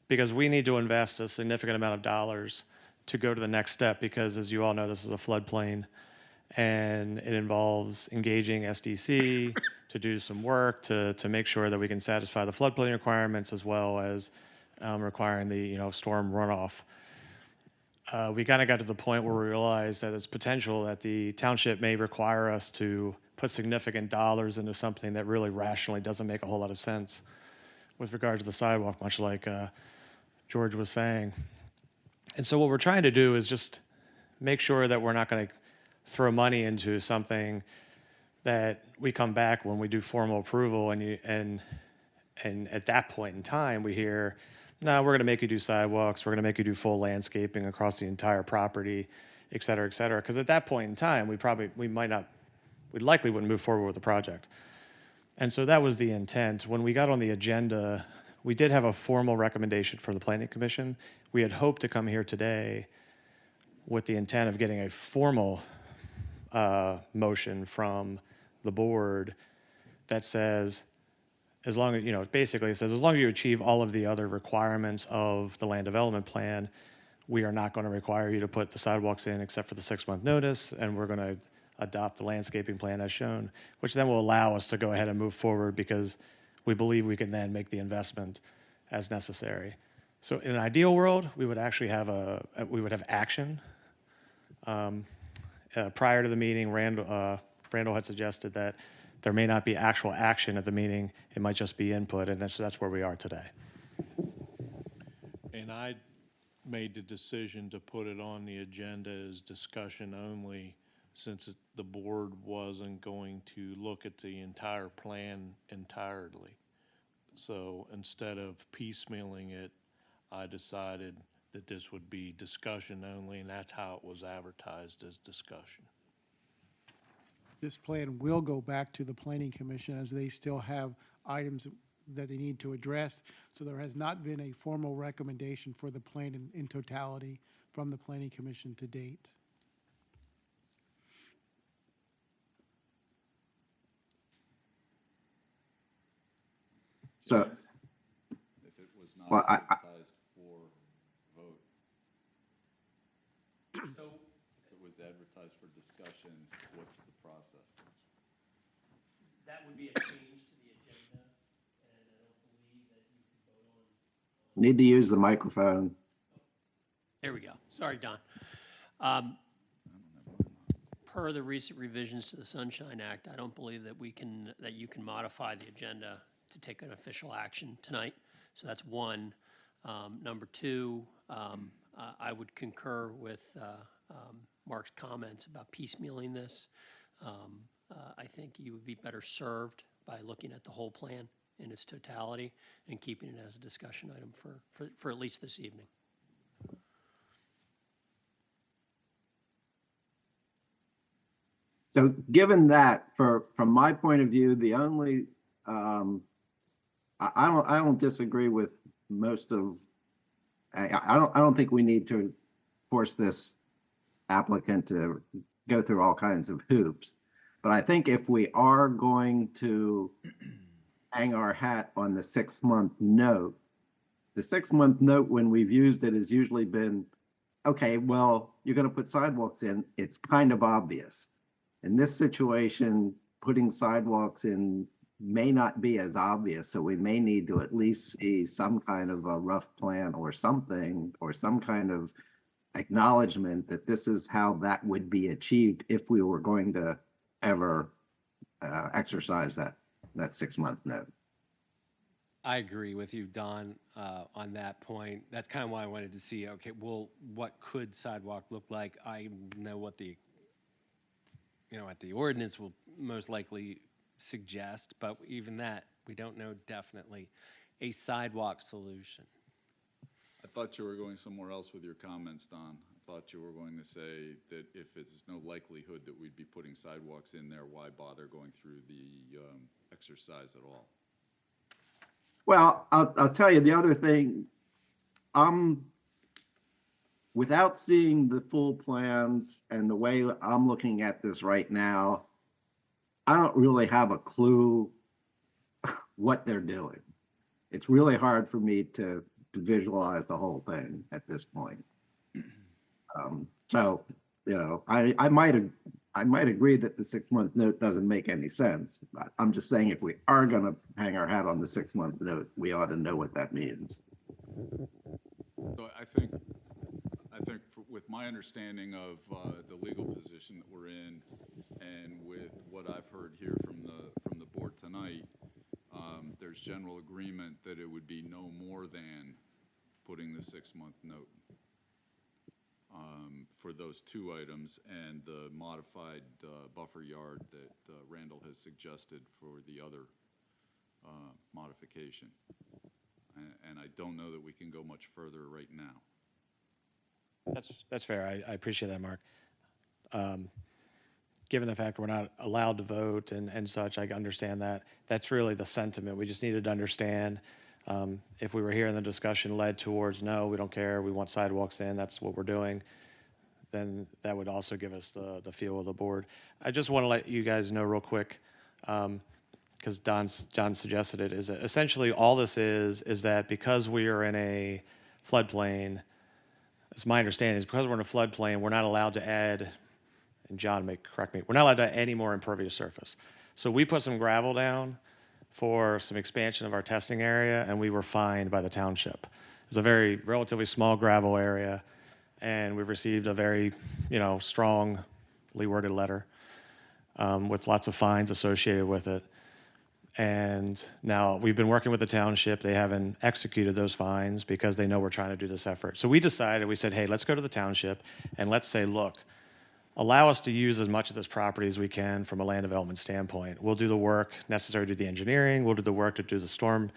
[SPEAKER 11] we need to invest a significant amount of dollars to go to the next step because, as you all know, this is a floodplain, and it involves engaging SDC to do some work to make sure that we can satisfy the floodplain requirements as well as requiring the storm runoff. We kind of got to the point where we realized that it's potential that the township may require us to put significant dollars into something that really rationally doesn't make a whole lot of sense with regard to the sidewalk, much like George was saying. And so what we're trying to do is just make sure that we're not going to throw money into something that we come back when we do formal approval and at that point in time we hear, no, we're going to make you do sidewalks, we're going to make you do full landscaping across the entire property, et cetera, et cetera. Because at that point in time, we likely wouldn't move forward with the project. And so that was the intent. When we got on the agenda, we did have a formal recommendation for the Planning Commission. We had hoped to come here today with the intent of getting a formal motion from the board that says, as long as, basically it says, as long as you achieve all of the other requirements of the land development plan, we are not going to require you to put the sidewalks in except for the 6-month notice, and we're going to adopt the landscaping plan as shown, which then will allow us to go ahead and move forward because we believe we can then make the investment as necessary. So in an ideal world, we would actually have action. Prior to the meeting, Randall had suggested that there may not be actual action at the meeting. It might just be input, and that's where we are today.
[SPEAKER 7] And I made the decision to put it on the agenda as discussion only, since the board wasn't going to look at the entire plan entirely. So instead of piecemealing it, I decided that this would be discussion only, and that's how it was advertised, as discussion.
[SPEAKER 8] This plan will go back to the Planning Commission as they still have items that they need to address. So there has not been a formal recommendation for the plan in totality from the Planning Commission to date.
[SPEAKER 5] So,
[SPEAKER 1] If it was
[SPEAKER 5] Well,
[SPEAKER 1] not advertised for vote. If it was advertised for discussion, what's the process?
[SPEAKER 12] That would be a change to the agenda, and I don't believe that you can vote on.
[SPEAKER 5] need to use the microphone.
[SPEAKER 12] There we go. Sorry, Don. Per the recent revisions to the Sunshine Act, I don't believe that you can modify the agenda to take an official action tonight. So that's one. Number two, I would concur with Mark's comments about piecemealing this. I think you would be better served by looking at the whole plan in its totality and keeping it as a discussion item for at least this evening.
[SPEAKER 5] So given that, from my point of view, the only, I don't disagree with most of, I don't think we need to force this applicant to go through all kinds of hoops. But I think if we are going to hang our hat on the 6-month note, the 6-month note, when we've used it, has usually been, okay, well, you're going to put sidewalks in. It's kind of obvious. In this situation, putting sidewalks in may not be as obvious, so we may need to at least see some kind of a rough plan or something, or some kind of acknowledgement that this is how that would be achieved if we were going to ever exercise that 6-month note.
[SPEAKER 2] I agree with you, Don, on that point. That's kind of why I wanted to see, okay, well, what could sidewalk look like? I know what the ordinance will most likely suggest, but even that, we don't know definitely a sidewalk solution.
[SPEAKER 1] I thought you were going somewhere else with your comments, Don. I thought you were going to say that if it's no likelihood that we'd be putting sidewalks in there, why bother going through the exercise at all?
[SPEAKER 5] Well, I'll tell you the other thing. Without seeing the full plans and the way I'm looking at this right now, I don't really have a clue what they're doing. It's really hard for me to visualize the whole thing at this point. So, I might agree that the 6-month note doesn't make any sense, but I'm just saying if we are gonna hang our hat on the 6-month note, we ought to know what that means.
[SPEAKER 1] So with my understanding of the legal position that we're in, and with what I've heard here from the board tonight, there's general agreement that it would be no more than putting the 6-month note for those two items and the modified buffer yard that Randall has suggested for the other modification. And I don't know that we can go much further right now.
[SPEAKER 11] That's fair. I appreciate that, Mark. Given the fact we're not allowed to vote and such, I understand that. That's really the sentiment. We just needed to understand if we were here and the discussion led towards, no, we don't care, we want sidewalks in, that's what we're doing, then that would also give us the feel of the board. I just want to let you guys know real quick, because John suggested it, is that essentially all this is that because we are in a floodplain, it's my understanding, is because we're in a floodplain, we're not allowed to add, and John may correct me, we're not allowed to add any more impervious surface. So we put some gravel down for some expansion of our testing area, and we were fined by the township. It's a very relatively small gravel area, and we've received a very, strongly worded letter with lots of fines associated with it. And now we've been working with the township. They haven't executed those fines because they know we're trying to do this effort. So we said, hey, let's go to the township and let's say, look, allow us to use as much of this property as we can from a land development standpoint. We'll do the work necessary to do the engineering. We'll do the work to do the storm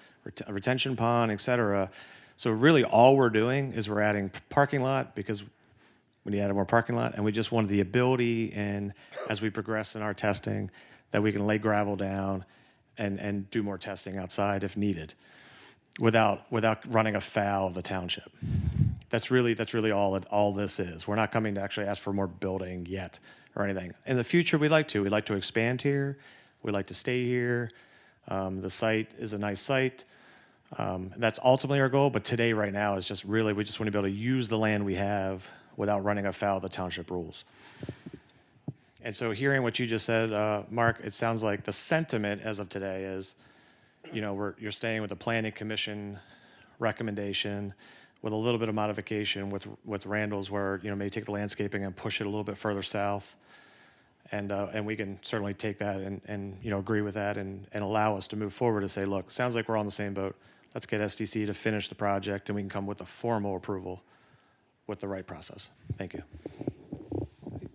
[SPEAKER 11] retention pond, et cetera. So really all we're doing is we're adding parking lot because we need to add more parking lot. And we just wanted the ability, and as we progress in our testing, that we can lay gravel down and do more testing outside if needed without running afoul of the township. That's really all this is. We're not coming to actually ask for more building yet or anything. In the future, we'd like to expand here. We'd like to stay here. The site is a nice site. That's ultimately our goal, but today, right now, is just really, we just want to be able to use the land we have without running afoul of the township rules. And so hearing what you just said, Mark, it sounds like the sentiment as of today is, you're staying with the planning commission recommendation with a little bit of modification with Randall's where, maybe take the landscaping and push it a little bit further south. And we can certainly take that and agree with that and allow us to move forward to say, look, sounds like we're on the same boat. Let's get SDC to finish the project and we can come with a formal approval with the right process. Thank you.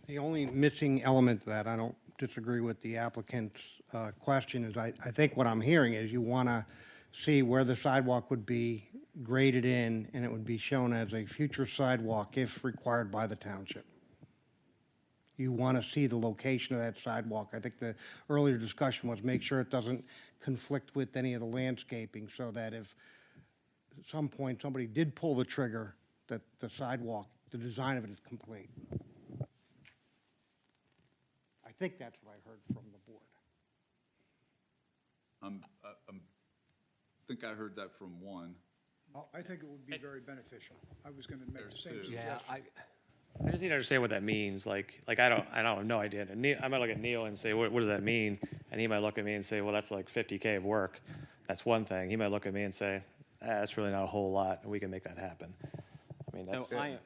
[SPEAKER 10] The only missing element to that, I don't disagree with the applicant's question, is I think what I'm hearing is you want to see where the sidewalk would be graded in, and it would be shown as a future sidewalk if required by the township. You want to see the location of that sidewalk. I think the earlier discussion was make sure it doesn't conflict with any of the landscaping, so that if at some point somebody did pull the trigger, that the sidewalk, the design of it is complete. I think that's what I heard from the board.
[SPEAKER 1] I think I heard that from one.
[SPEAKER 13] I think it would be very beneficial. I was going to make the
[SPEAKER 1] There's
[SPEAKER 13] same
[SPEAKER 1] two.
[SPEAKER 13] suggestion.
[SPEAKER 11] Yeah, I just need to understand what that means. Like I don't have no idea. I might look at Neil and say, what does that mean? And he might look at me and say, well, that's like $50K of work. That's one thing. He might look at me and say, that's really not a whole lot, and we can make that happen. I mean, that's.
[SPEAKER 2] So I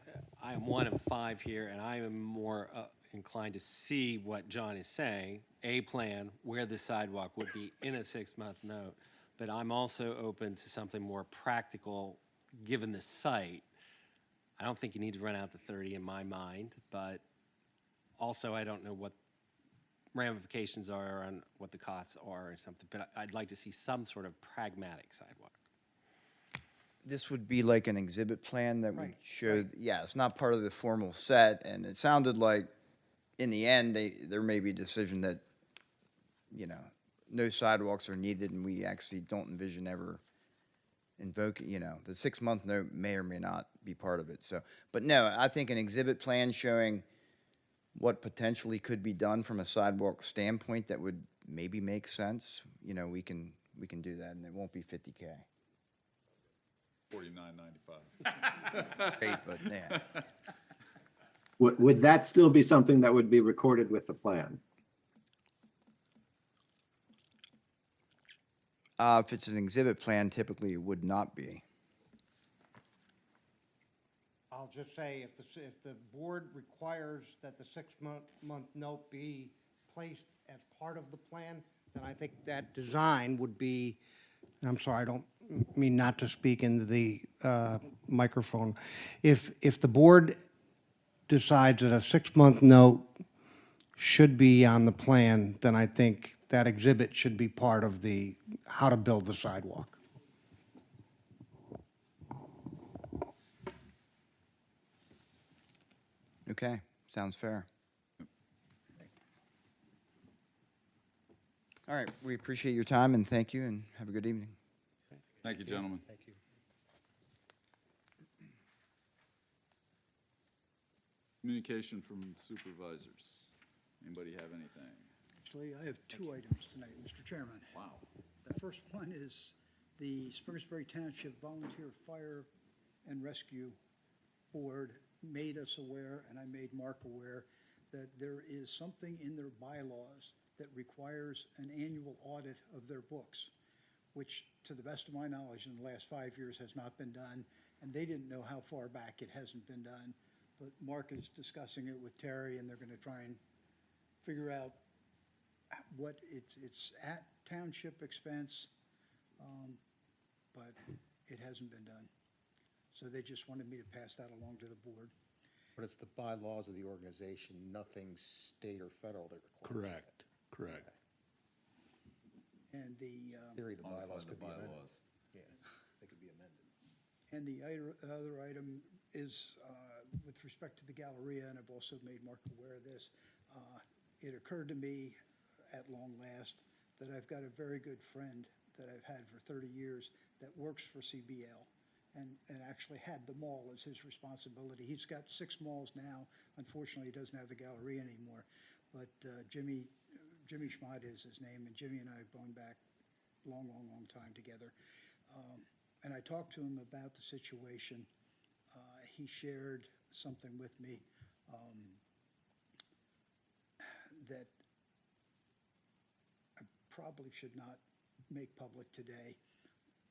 [SPEAKER 2] am one of five here, and I am more inclined to see what John is saying, a plan where the sidewalk would be in a 6-month note, but I'm also open to something more practical, given the site. I don't think you need to run out the 30 in my mind, but also I don't know what ramifications are on what the costs are or something, but I'd like to see some sort of pragmatic sidewalk.
[SPEAKER 9] This would be like an exhibit plan that would
[SPEAKER 10] Right,
[SPEAKER 9] show, yeah, it's not part of the formal set, and it sounded like, in the end, there may be a decision that, no sidewalks are needed, and we actually don't envision ever invoking, the 6-month note may or may not be part of it, so. But no, I think an exhibit plan showing what potentially could be done from a sidewalk standpoint that would maybe make sense, we can do that, and it won't be $50K.
[SPEAKER 1] $49.95.
[SPEAKER 9] Great, but yeah.
[SPEAKER 5] would that still be something that would be recorded with the plan?
[SPEAKER 9] If it's an exhibit plan, typically it would not be.
[SPEAKER 10] I'll just say, if the board requires that the six-month note be placed as part of the plan, then I think that design would be, I'm sorry, I don't mean not to speak into the microphone. If the board decides that a six-month note should be on the plan, then I think that exhibit should be part of the, how to build the sidewalk.
[SPEAKER 9] Okay, sounds fair. All right, we appreciate your time and thank you and have a good evening.
[SPEAKER 1] Thank you, gentlemen.
[SPEAKER 6] Thank you.
[SPEAKER 1] Communication from supervisors. Anybody have anything?
[SPEAKER 13] Actually, I have two items tonight, Mr. Chairman.
[SPEAKER 1] Wow.
[SPEAKER 13] The first one is the Springersbury Township Volunteer Fire and Rescue Board made us aware, and I made Mark aware, that there is something in their bylaws that requires an annual audit of their books, which, to the best of my knowledge, in the last 5 years has not been done, and they didn't know how far back it hasn't been done. But Mark is discussing it with Terry, and they're going to try and figure out what it's at township expense, but it hasn't been done. So they just wanted me to pass that along to the board.
[SPEAKER 6] But it's the bylaws of the organization, nothing state or federal that requires that.
[SPEAKER 7] Correct.
[SPEAKER 13] And the,
[SPEAKER 6] In theory, the bylaws could be amended.
[SPEAKER 1] Bylaws.
[SPEAKER 6] Yeah, they could be amended.
[SPEAKER 13] and the other item is with respect to the Galleria, and I've also made Mark aware of this. It occurred to me at long last that I've got a very good friend that I've had for 30 years that works for CBL and actually had the mall as his responsibility. He's got 6 malls now. Unfortunately, he doesn't have the Galleria anymore. But Jimmy Schmid is his name, and Jimmy and I have gone back long time together. And I talked to him about the situation. He shared something with me that I probably should not make public today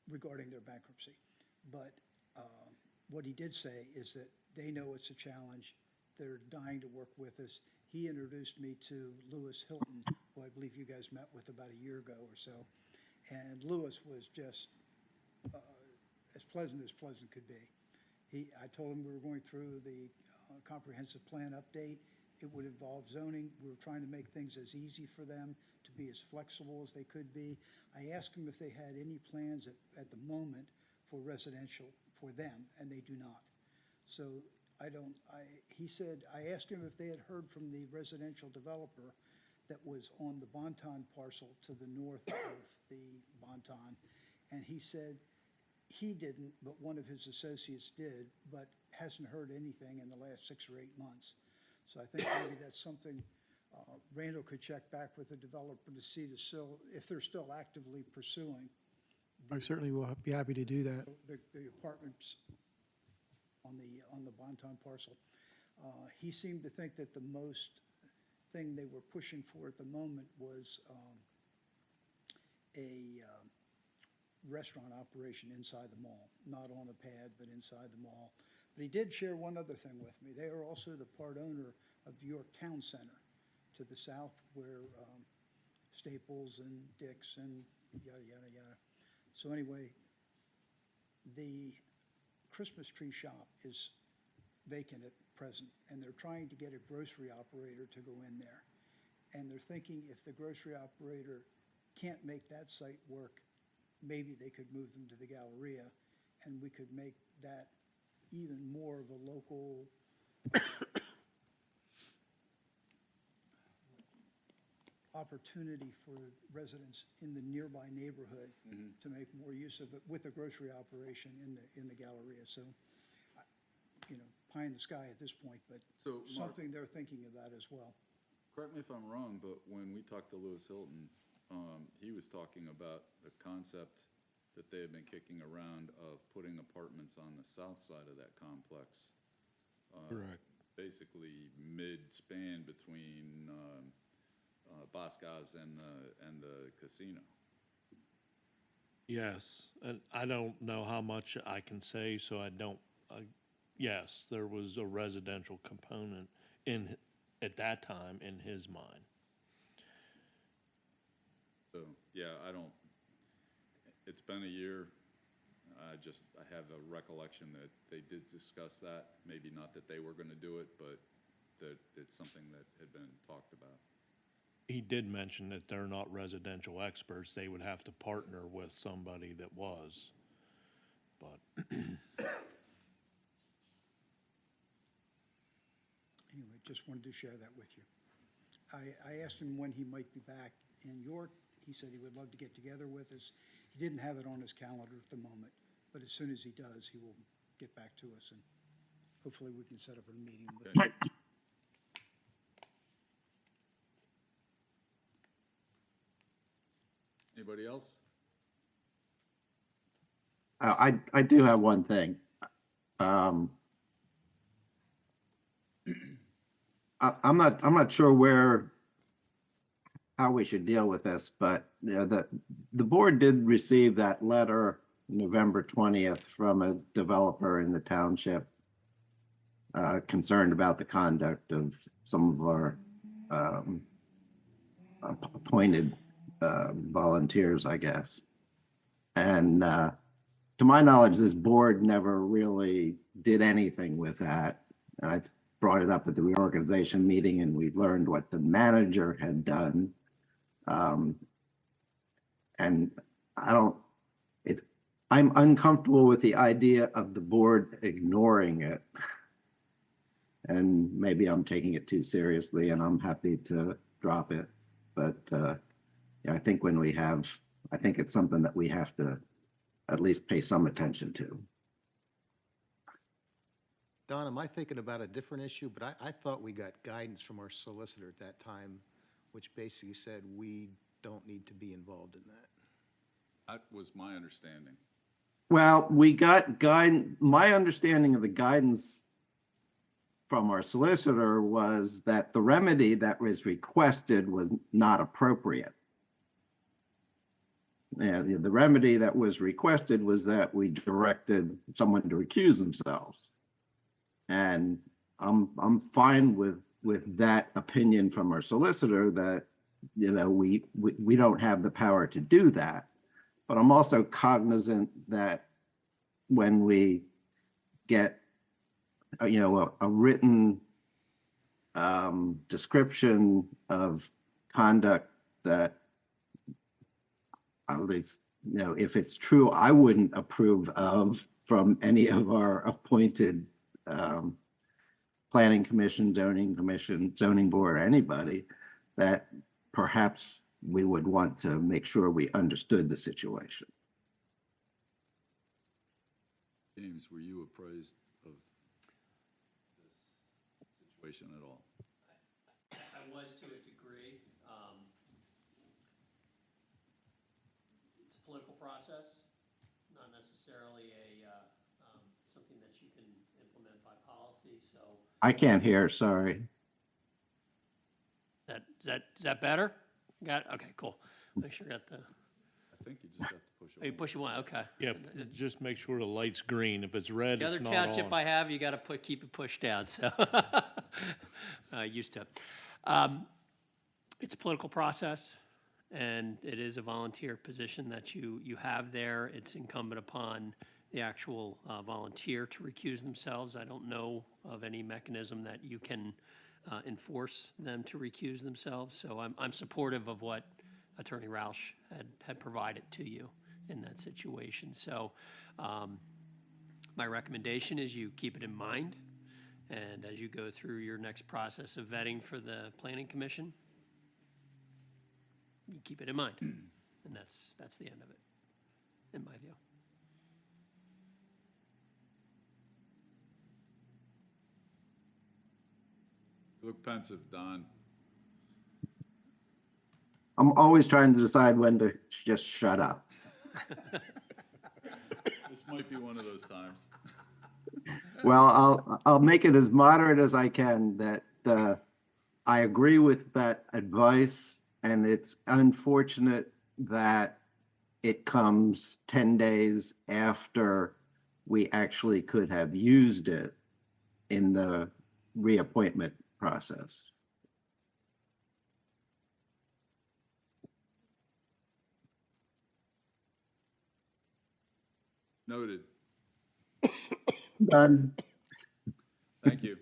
[SPEAKER 13] regarding their bankruptcy. But what he did say is that they know it's a challenge. They're dying to work with us. He introduced me to Lewis Hilton, who I believe you guys met with about a year ago or so. And Lewis was just as pleasant could be. I told him we were going through the comprehensive plan update. It would involve zoning. We were trying to make things as easy for them, to be as flexible as they could be. I asked him if they had any plans at the moment for residential for them, and they do not. So he said, I asked him if they had heard from the residential developer that was on the Bonton parcel to the north of the Bonton, and he said he didn't, but one of his associates did, but hasn't heard anything in the last 6 or 8 months. So I think maybe that's something Randall could check back with the developer to see if they're still actively pursuing
[SPEAKER 8] I certainly will be happy to do that.
[SPEAKER 13] the apartments on the Bonton parcel. He seemed to think that the most thing they were pushing for at the moment was a restaurant operation inside the mall, not on a pad, but inside the mall. But he did share one other thing with me. They are also the part owner of York Town Center to the south, where Staples and Dick's and yada, yada, yada. So anyway, the Christmas tree shop is vacant at present, and they're trying to get a grocery operator to go in there. And they're thinking if the grocery operator can't make that site work, maybe they could move them to the Galleria, and we could make that even more of a local opportunity for residents in the nearby neighborhood to make more use of it with a grocery operation in the Galleria. So, pie in the sky at this point, but
[SPEAKER 1] So, Mark,
[SPEAKER 13] something they're thinking about as well.
[SPEAKER 1] correct me if I'm wrong, but when we talked to Lewis Hilton, he was talking about the concept that they had been kicking around of putting apartments on the south side of that complex.
[SPEAKER 7] Correct.
[SPEAKER 1] basically mid-span between Boscov's and the casino.
[SPEAKER 7] Yes, and I don't know how much I can say, so I don't, yes, there was a residential component at that time in his mind.
[SPEAKER 1] So, yeah, it's been a year. I have a recollection that they did discuss that. Maybe not that they were going to do it, but that it's something that had been talked about.
[SPEAKER 7] He did mention that they're not residential experts. They would have to partner with somebody that was. But
[SPEAKER 13] Anyway, just wanted to share that with you. I asked him when he might be back in York. He said he would love to get together with us. He didn't have it on his calendar at the moment, but as soon as he does, he will get back to us, and hopefully we can set up a meeting with him.
[SPEAKER 1] Anybody else?
[SPEAKER 5] I do have one thing. I'm not sure how we should deal with this, but you know, the board did receive that letter November 20th from a developer in the township concerned about the conduct of some of our appointed volunteers, I guess. And to my knowledge, this board never really did anything with that. And I brought it up at the reorganization meeting, and we learned what the manager had done. And I'm uncomfortable with the idea of the board ignoring it. And maybe I'm taking it too seriously, and I'm happy to drop it. But yeah, I think I think it's something that we have to at least pay some attention to.
[SPEAKER 6] Don, am I thinking about a different issue? But I thought we got guidance from our solicitor at that time, which basically said we don't need to be involved in that.
[SPEAKER 1] That was my understanding.
[SPEAKER 5] Well, we got guidance. My understanding of the guidance from our solicitor was that the remedy that was requested was not appropriate. And the remedy that was requested was that we directed someone to recuse themselves. And I'm fine with that opinion from our solicitor that, you know, we don't have the power to do that. But I'm also cognizant that when we get, you know, a written description of conduct that, at least, you know, if it's true, I wouldn't approve of from any of our appointed planning commission, zoning board, anybody, that perhaps we would want to make sure we understood the situation.
[SPEAKER 1] James, were you apprised of this situation at all?
[SPEAKER 12] I was to a degree. It's a political process, not necessarily something that you can implement by policy. So
[SPEAKER 5] I can't hear, sorry.
[SPEAKER 12] is that better? Got it? Okay, cool. Make sure I got the.
[SPEAKER 1] I think you just have to push it.
[SPEAKER 12] Oh, you push one. Okay.
[SPEAKER 7] yeah, just make sure the light's green. If it's red,
[SPEAKER 12] The
[SPEAKER 7] it's
[SPEAKER 12] other
[SPEAKER 7] not
[SPEAKER 12] township
[SPEAKER 7] on.
[SPEAKER 12] I have, you got to keep it pushed down. So used to. It's a political process, and it is a volunteer position that you have there. It's incumbent upon the actual volunteer to recuse themselves. I don't know of any mechanism that you can enforce them to recuse themselves. So I'm supportive of what Attorney Roush had provided to you in that situation. So my recommendation is you keep it in mind, and as you go through your next process of vetting for the Planning Commission, you keep it in mind, and that's the end of it, in my view.
[SPEAKER 1] You look pensive, Don.
[SPEAKER 5] I'm always trying to decide when to just shut up.
[SPEAKER 1] This might be one of those times.
[SPEAKER 5] Well, I'll make it as moderate as I can, that I agree with that advice, and it's unfortunate that it comes 10 days after we actually could have used it in the reappointment process.
[SPEAKER 1] Noted.
[SPEAKER 5] Done.
[SPEAKER 1] Thank you.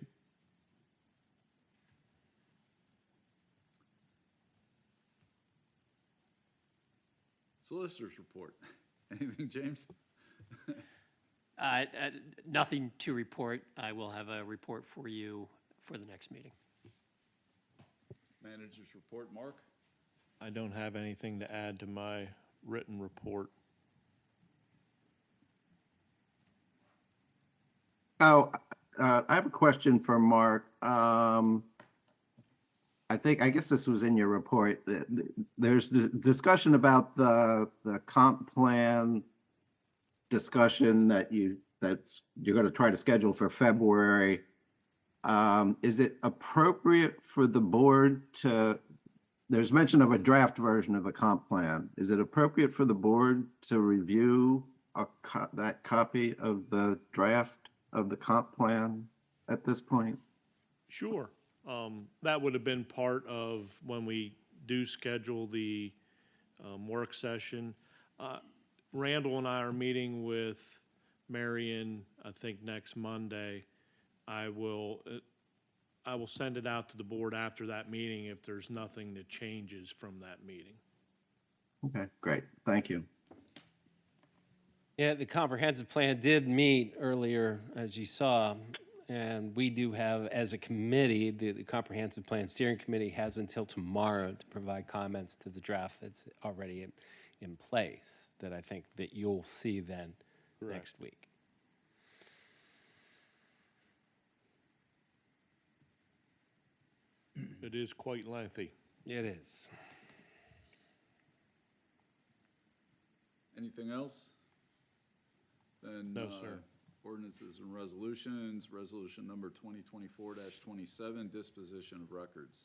[SPEAKER 1] Solicitor's report. Anything, James?
[SPEAKER 12] Nothing to report. I will have a report for you for the next meeting.
[SPEAKER 1] Manager's report, Mark?
[SPEAKER 7] I don't have anything to add to my written report.
[SPEAKER 5] Oh, I have a question for Mark. I guess this was in your report. There's the discussion about the comp plan discussion that you're going to try to schedule for February. Is it appropriate for the board to, there's mention of a draft version of a comp plan. Is it appropriate for the board to review that copy of the draft of the comp plan at this point?
[SPEAKER 7] Sure. That would have been part of when we do schedule the work session. Randall and I are meeting with Marion, I think, next Monday. I will send it out to the board after that meeting if there's nothing that changes from that meeting.
[SPEAKER 5] Okay, great. Thank you.
[SPEAKER 2] Yeah, the comprehensive plan did meet earlier, as you saw, and we do have, as a committee, the comprehensive plan steering committee has until tomorrow to provide comments to the draft that's already in place, that I think that you'll see then next week.
[SPEAKER 7] It is quite lengthy.
[SPEAKER 2] It is.
[SPEAKER 1] Anything else? Then,
[SPEAKER 7] No, sir.
[SPEAKER 1] Ordinances and resolutions. Resolution number 2024-27, disposition of records.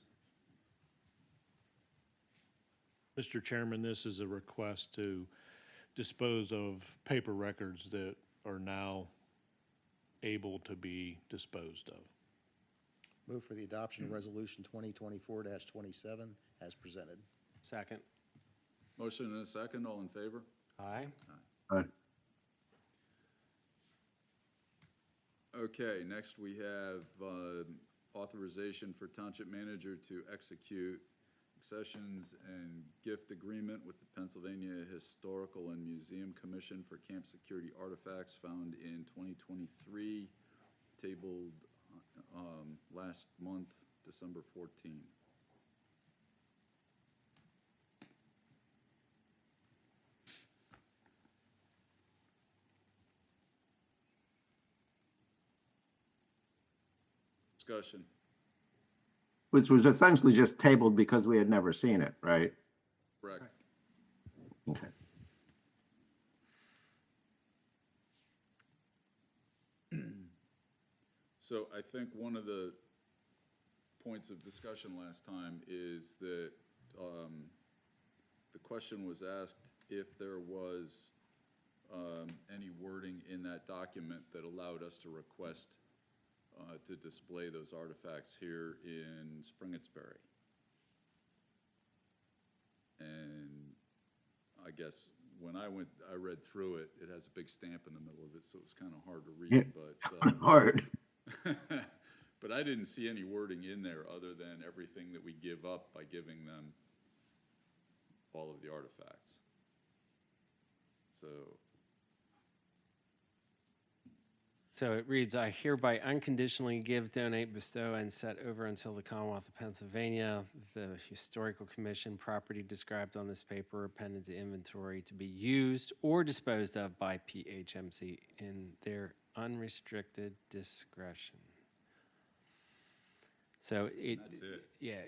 [SPEAKER 7] Mr. Chairman, this is a request to dispose of paper records that are now able to be disposed of.
[SPEAKER 6] Move for the adoption of Resolution 2024-27 as presented.
[SPEAKER 2] Second.
[SPEAKER 1] Motion and a second. All in favor?
[SPEAKER 2] Aye.
[SPEAKER 5] Aye.
[SPEAKER 1] Okay, next we have authorization for township manager to execute accessions and gift agreement with the Pennsylvania Historical and Museum Commission for camp security artifacts found in 2023, tabled last month, December 14. Discussion.
[SPEAKER 5] Which was essentially just tabled because we had never seen it, right?
[SPEAKER 1] Correct.
[SPEAKER 5] Okay.
[SPEAKER 1] So I think one of the points of discussion last time is that the question was asked if there was any wording in that document that allowed us to request to display those artifacts here in Springettsbury. And I guess when I read through it, it has a big stamp in the middle of it, so it was kind of hard to read,
[SPEAKER 5] Yeah,
[SPEAKER 1] but
[SPEAKER 5] hard.
[SPEAKER 1] but I didn't see any wording in there other than everything that we give up by giving them all of the artifacts.
[SPEAKER 2] So it reads, I hereby unconditionally give, donate, bestow, and set over until the Commonwealth of Pennsylvania, the Historical Commission, property described on this paper appended to inventory to be used or disposed of by PHMC in their unrestricted discretion. So
[SPEAKER 1] That's it.
[SPEAKER 2] yeah,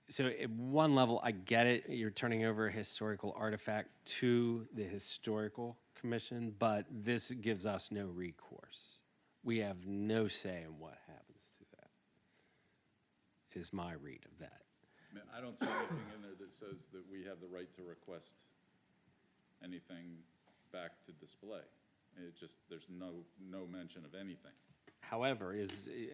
[SPEAKER 2] So at one level, I get it, you're turning over a historical artifact to the historical commission, but this gives us no recourse. We have no say in what happens to that, is my read of that.
[SPEAKER 1] I mean, I don't see anything in there that says that we have the right to request anything back to display. It just, there's no mention of anything.
[SPEAKER 2] However,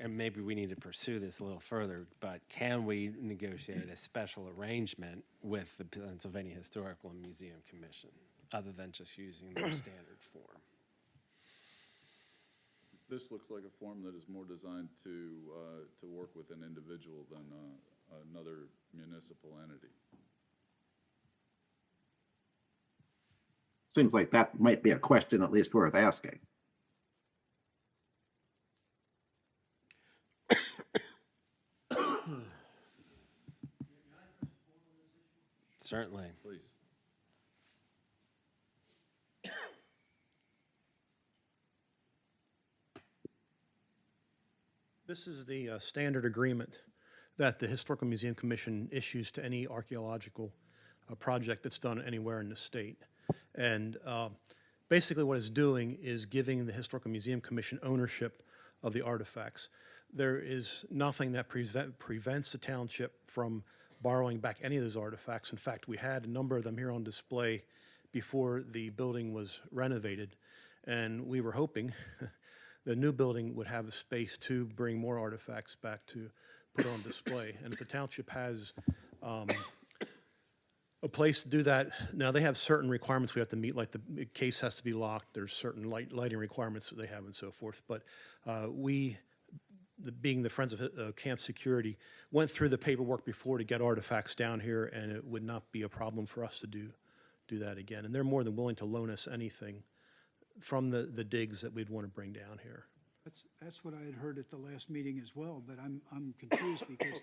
[SPEAKER 2] and maybe we need to pursue this a little further, but can we negotiate a special arrangement with the Pennsylvania Historical and Museum Commission, other than just using their standard form?
[SPEAKER 1] This looks like a form that is more designed to work with an individual than another municipal entity.
[SPEAKER 5] Seems like that might be a question at least worth asking.
[SPEAKER 2] Certainly.
[SPEAKER 1] Please.
[SPEAKER 14] This is the standard agreement that the Historical Museum Commission issues to any archaeological project that's done anywhere in the state. And basically what it's doing is giving the Historical Museum Commission ownership of the artifacts. There is nothing that prevents the township from borrowing back any of those artifacts. In fact, we had a number of them here on display before the building was renovated. And we were hoping the new building would have a space to bring more artifacts back to put on display. And if the township has a place to do that, now they have certain requirements we have to meet, like the case has to be locked, there's certain lighting requirements that they have and so forth. But being the Friends of Camp Security, went through the paperwork before to get artifacts down here, and it would not be a problem for us to do that again. And they're more than willing to loan us anything from the digs that we'd want to bring down here.
[SPEAKER 13] That's what I had heard at the last meeting as well, but I'm confused because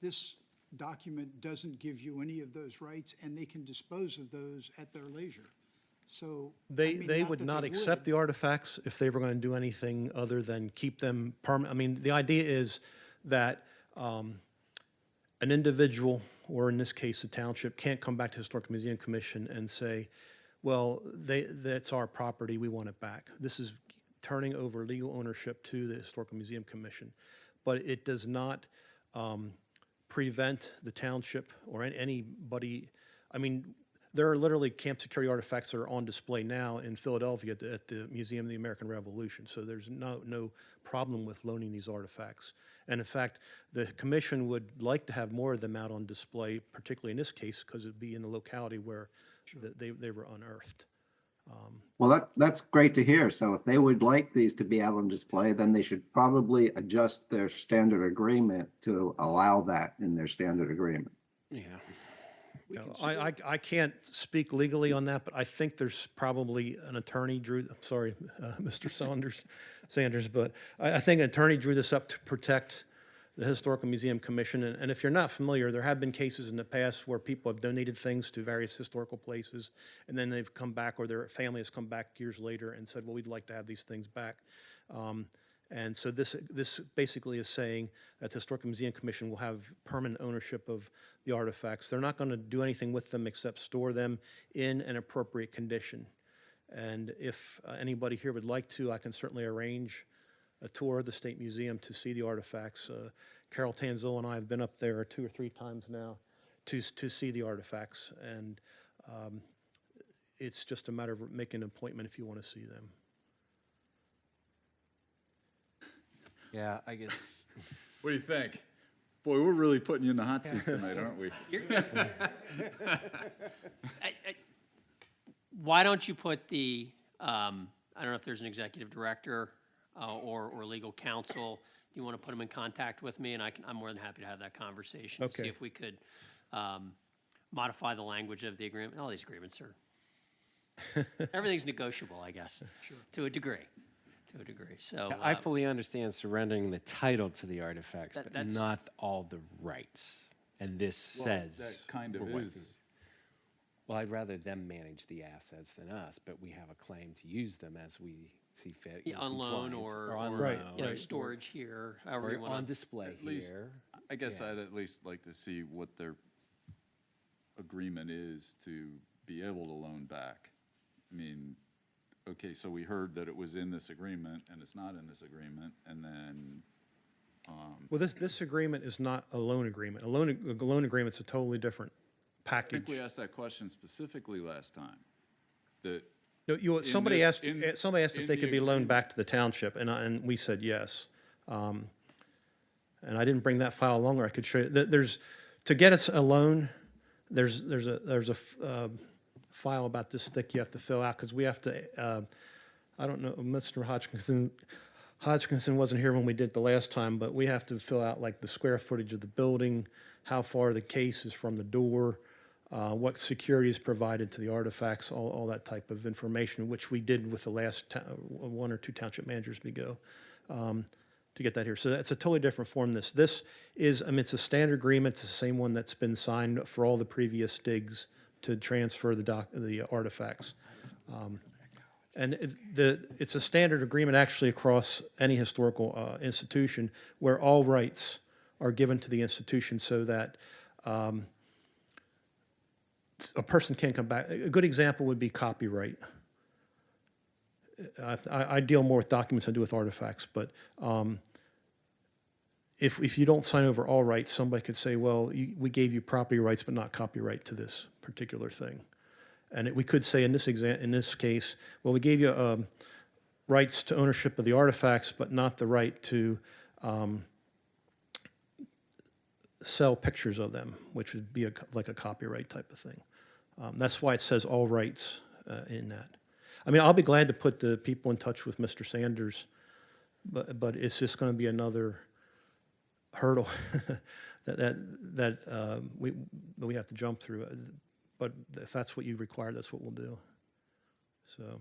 [SPEAKER 13] this document doesn't give you any of those rights, and they can dispose of those at their leisure. So
[SPEAKER 14] They would not accept the artifacts if they were going to do anything other than keep them permanent. I mean, the idea is that an individual, or in this case, the township, can't come back to the Historic Museum Commission and say, well, that's our property, we want it back. This is turning over legal ownership to the Historical Museum Commission. But it does not prevent the township or anybody. I mean, there are literally camp security artifacts that are on display now in Philadelphia at the Museum of the American Revolution. So there's no problem with loaning these artifacts. And in fact, the commission would like to have more of them out on display, particularly in this case, because it'd be in the locality where they were unearthed.
[SPEAKER 5] Well, that's great to hear. So if they would like these to be out on display, then they should probably adjust their standard agreement to allow that in their standard agreement.
[SPEAKER 2] Yeah.
[SPEAKER 14] I can't speak legally on that, but I think there's probably an attorney drew, I'm sorry, Mr. Sanders, but I think an attorney drew this up to protect the Historical Museum Commission. And if you're not familiar, there have been cases in the past where people have donated things to various historical places, and then they've come back, or their family has come back years later and said, well, we'd like to have these things back. And so this basically is saying that the Historical Museum Commission will have permanent ownership of the artifacts. They're not going to do anything with them except store them in an appropriate condition. And if anybody here would like to, I can certainly arrange a tour of the State Museum to see the artifacts. Carol Tanzil and I have been up there 2 or 3 times now to see the artifacts. And it's just a matter of making an appointment if you want to see them.
[SPEAKER 2] Yeah, I guess.
[SPEAKER 1] What do you think? Boy, we're really putting you in the hot seat tonight, aren't we?
[SPEAKER 12] Why don't you put the, I don't know if there's an executive director or legal counsel. Do you want to put them in contact with me? And I'm more than happy to have that conversation.
[SPEAKER 14] Okay.
[SPEAKER 12] See if we could modify the language of the agreement. All these agreements are, everything's negotiable, I guess, to a degree. So
[SPEAKER 2] I fully understand surrendering the title to the artifacts, but
[SPEAKER 12] that's-
[SPEAKER 2] not all the rights. And this says
[SPEAKER 1] Well, that kind of
[SPEAKER 2] we're
[SPEAKER 1] is,
[SPEAKER 2] waiving. Well, I'd rather them manage the assets than us, but we have a claim to use them as we see fit.
[SPEAKER 12] Yeah,
[SPEAKER 2] in
[SPEAKER 12] on loan
[SPEAKER 2] compliance,
[SPEAKER 12] or,
[SPEAKER 2] on
[SPEAKER 12] or,
[SPEAKER 2] loan,
[SPEAKER 12] you know,
[SPEAKER 14] right.
[SPEAKER 12] storage here, however
[SPEAKER 2] or
[SPEAKER 12] you want
[SPEAKER 2] on
[SPEAKER 12] to.
[SPEAKER 2] display
[SPEAKER 1] At least,
[SPEAKER 2] here.
[SPEAKER 1] I guess
[SPEAKER 2] Yeah.
[SPEAKER 1] I'd at least like to see what their agreement is to be able to loan back. I mean, okay, so we heard that it was in this agreement and it's not in this agreement, and then,
[SPEAKER 14] Well, this agreement is not a loan agreement. A loan agreement's a totally different
[SPEAKER 1] I
[SPEAKER 14] package.
[SPEAKER 1] think we asked that question specifically last time, that
[SPEAKER 14] No,
[SPEAKER 1] in
[SPEAKER 14] somebody
[SPEAKER 1] this-
[SPEAKER 14] asked,
[SPEAKER 1] in-
[SPEAKER 14] somebody asked if
[SPEAKER 1] in
[SPEAKER 14] they
[SPEAKER 1] the
[SPEAKER 14] could be loaned
[SPEAKER 1] agreement-
[SPEAKER 14] back to the township, and we said yes. And I didn't bring that file along, or I could show you. There's, to get us a loan, there's a file about this thick you have to fill out, because we have to, I don't know, Mr. Hodgkinson wasn't here when we did it the last time, but we have to fill out like the square footage of the building, how far the case is from the door, what security is provided to the artifacts, all that type of information, which we did with the last one or two township managers ago, to get that here. So that's a totally different form. This is, I mean, it's a standard agreement. It's the same one that's been signed for all the previous digs to transfer the artifacts. And it's a standard agreement actually across any historical institution where all rights are given to the institution so that a person can come back. A good example would be copyright. I deal more with documents than I do with artifacts, but if you don't sign over all rights, somebody could say, well, we gave you property rights but not copyright to this particular thing. And we could say in this case, well, we gave you rights to ownership of the artifacts, but not the right to sell pictures of them, which would be like a copyright type of thing. That's why it says all rights in that. I mean, I'll be glad to put the people in touch with Mr. Sanders, but it's just going to be another hurdle that we have to jump through. But if that's what you require, that's what we'll do. So.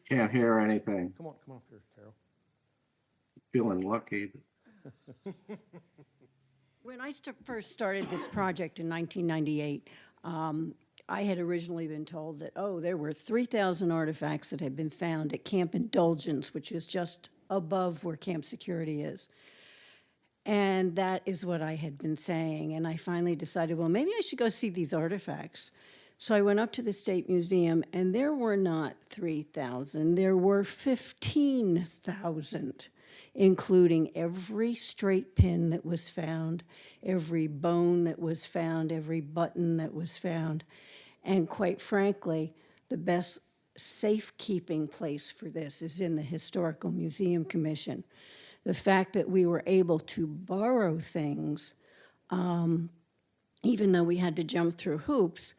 [SPEAKER 5] Can't hear anything.
[SPEAKER 14] Come on up here, Carol.
[SPEAKER 5] Feeling lucky.
[SPEAKER 15] When I first started this project in 1998, I had originally been told that, there were 3,000 artifacts that had been found at Camp Indulgence, which is just above where Camp Security is. And that is what I had been saying. And I finally decided, well, maybe I should go see these artifacts. So I went up to the State Museum, and there were not 3,000. There were 15,000, including every straight pin that was found, every bone that was found, every button that was found. And quite frankly, the best safekeeping place for this is in the Historical Museum Commission. The fact that we were able to borrow things, even though we had to jump through hoops,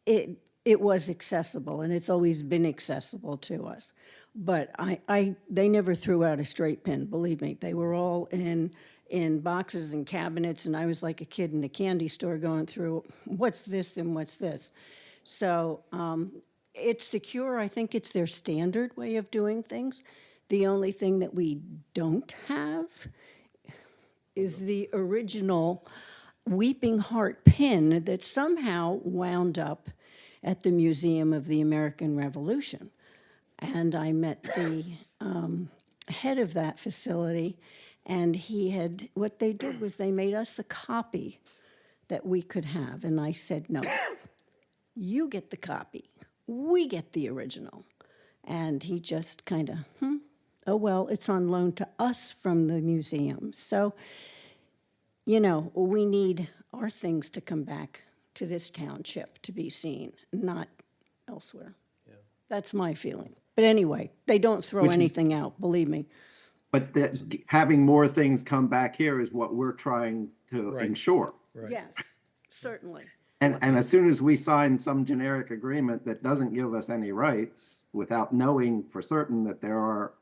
[SPEAKER 15] it was accessible, and it's always been accessible to us. But they never threw out a straight pin, believe me. They were all in boxes and cabinets, and I was like a kid in a candy store going through, what's this and what's this? So it's secure. I think it's their standard way of doing things. The only thing that we don't have is the original Weeping Heart pin that somehow wound up at the Museum of the American Revolution. And I met the head of that facility, and what they did was they made us a copy that we could have. And I said, no, you get the copy. We get the original. And he just kind of, oh, well, it's on loan to us from the museum. So, we need our things to come back to this township to be seen, not elsewhere. Yeah. That's my feeling. But anyway, they don't throw anything out, believe me.
[SPEAKER 5] But having more things come back here is what we're trying to ensure.
[SPEAKER 14] Right.
[SPEAKER 15] Yes, certainly.
[SPEAKER 5] And as soon as we sign some generic agreement that doesn't give us any rights without knowing for certain that there are,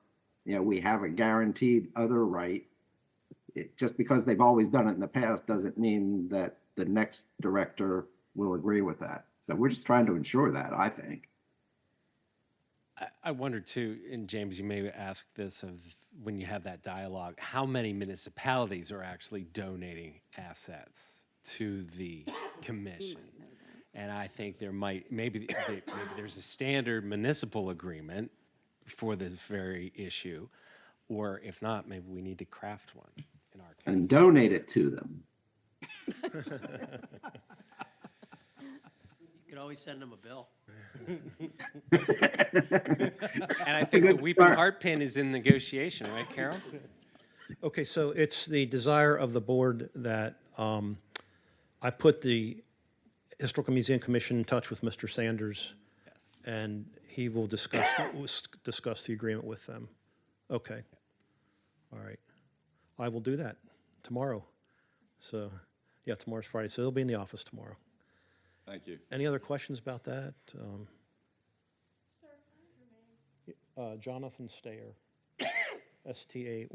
[SPEAKER 5] we have a guaranteed other right, just because they've always done it in the past doesn't mean that the next director will agree with that. So we're just trying to ensure that, I think.
[SPEAKER 2] I wonder too, and James, you may ask this of when you have that dialogue, how many municipalities are actually donating assets to the commission? And I think there might, maybe there's a standard municipal agreement for this very issue, or if not, maybe we need to craft one in our case.
[SPEAKER 5] And donate it to them.
[SPEAKER 12] You could always send them a bill.
[SPEAKER 2] And I think the Weeping Heart Pin is in negotiation, right, Carol?
[SPEAKER 14] Okay, so it's the desire of the board that I put the Historical Museum Commission in touch with Mr. Sanders,
[SPEAKER 2] Yes.
[SPEAKER 14] and he will discuss the agreement with them. Okay. All right. I will do that tomorrow. So, yeah, tomorrow's Friday, so they'll be in the office tomorrow.
[SPEAKER 1] Thank you.
[SPEAKER 14] Any other questions about that? Jonathan Stayer, Stayer.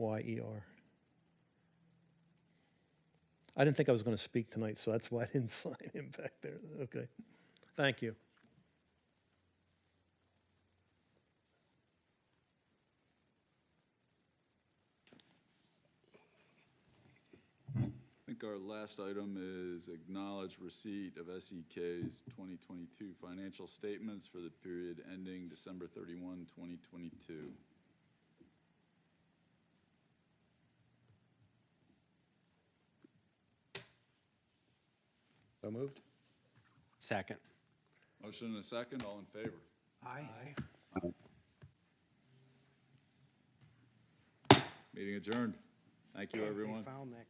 [SPEAKER 14] I didn't think I was going to speak tonight, so that's why I didn't sign him back there. Okay. Thank you.
[SPEAKER 1] I think our last item is acknowledge receipt of SEK's 2022 financial statements for the period ending December 31, 2022.
[SPEAKER 6] So moved?
[SPEAKER 2] Second.
[SPEAKER 1] Motion and a second, all in favor?
[SPEAKER 8] Aye.
[SPEAKER 1] Meeting adjourned. Thank you, everyone.
[SPEAKER 8] They found that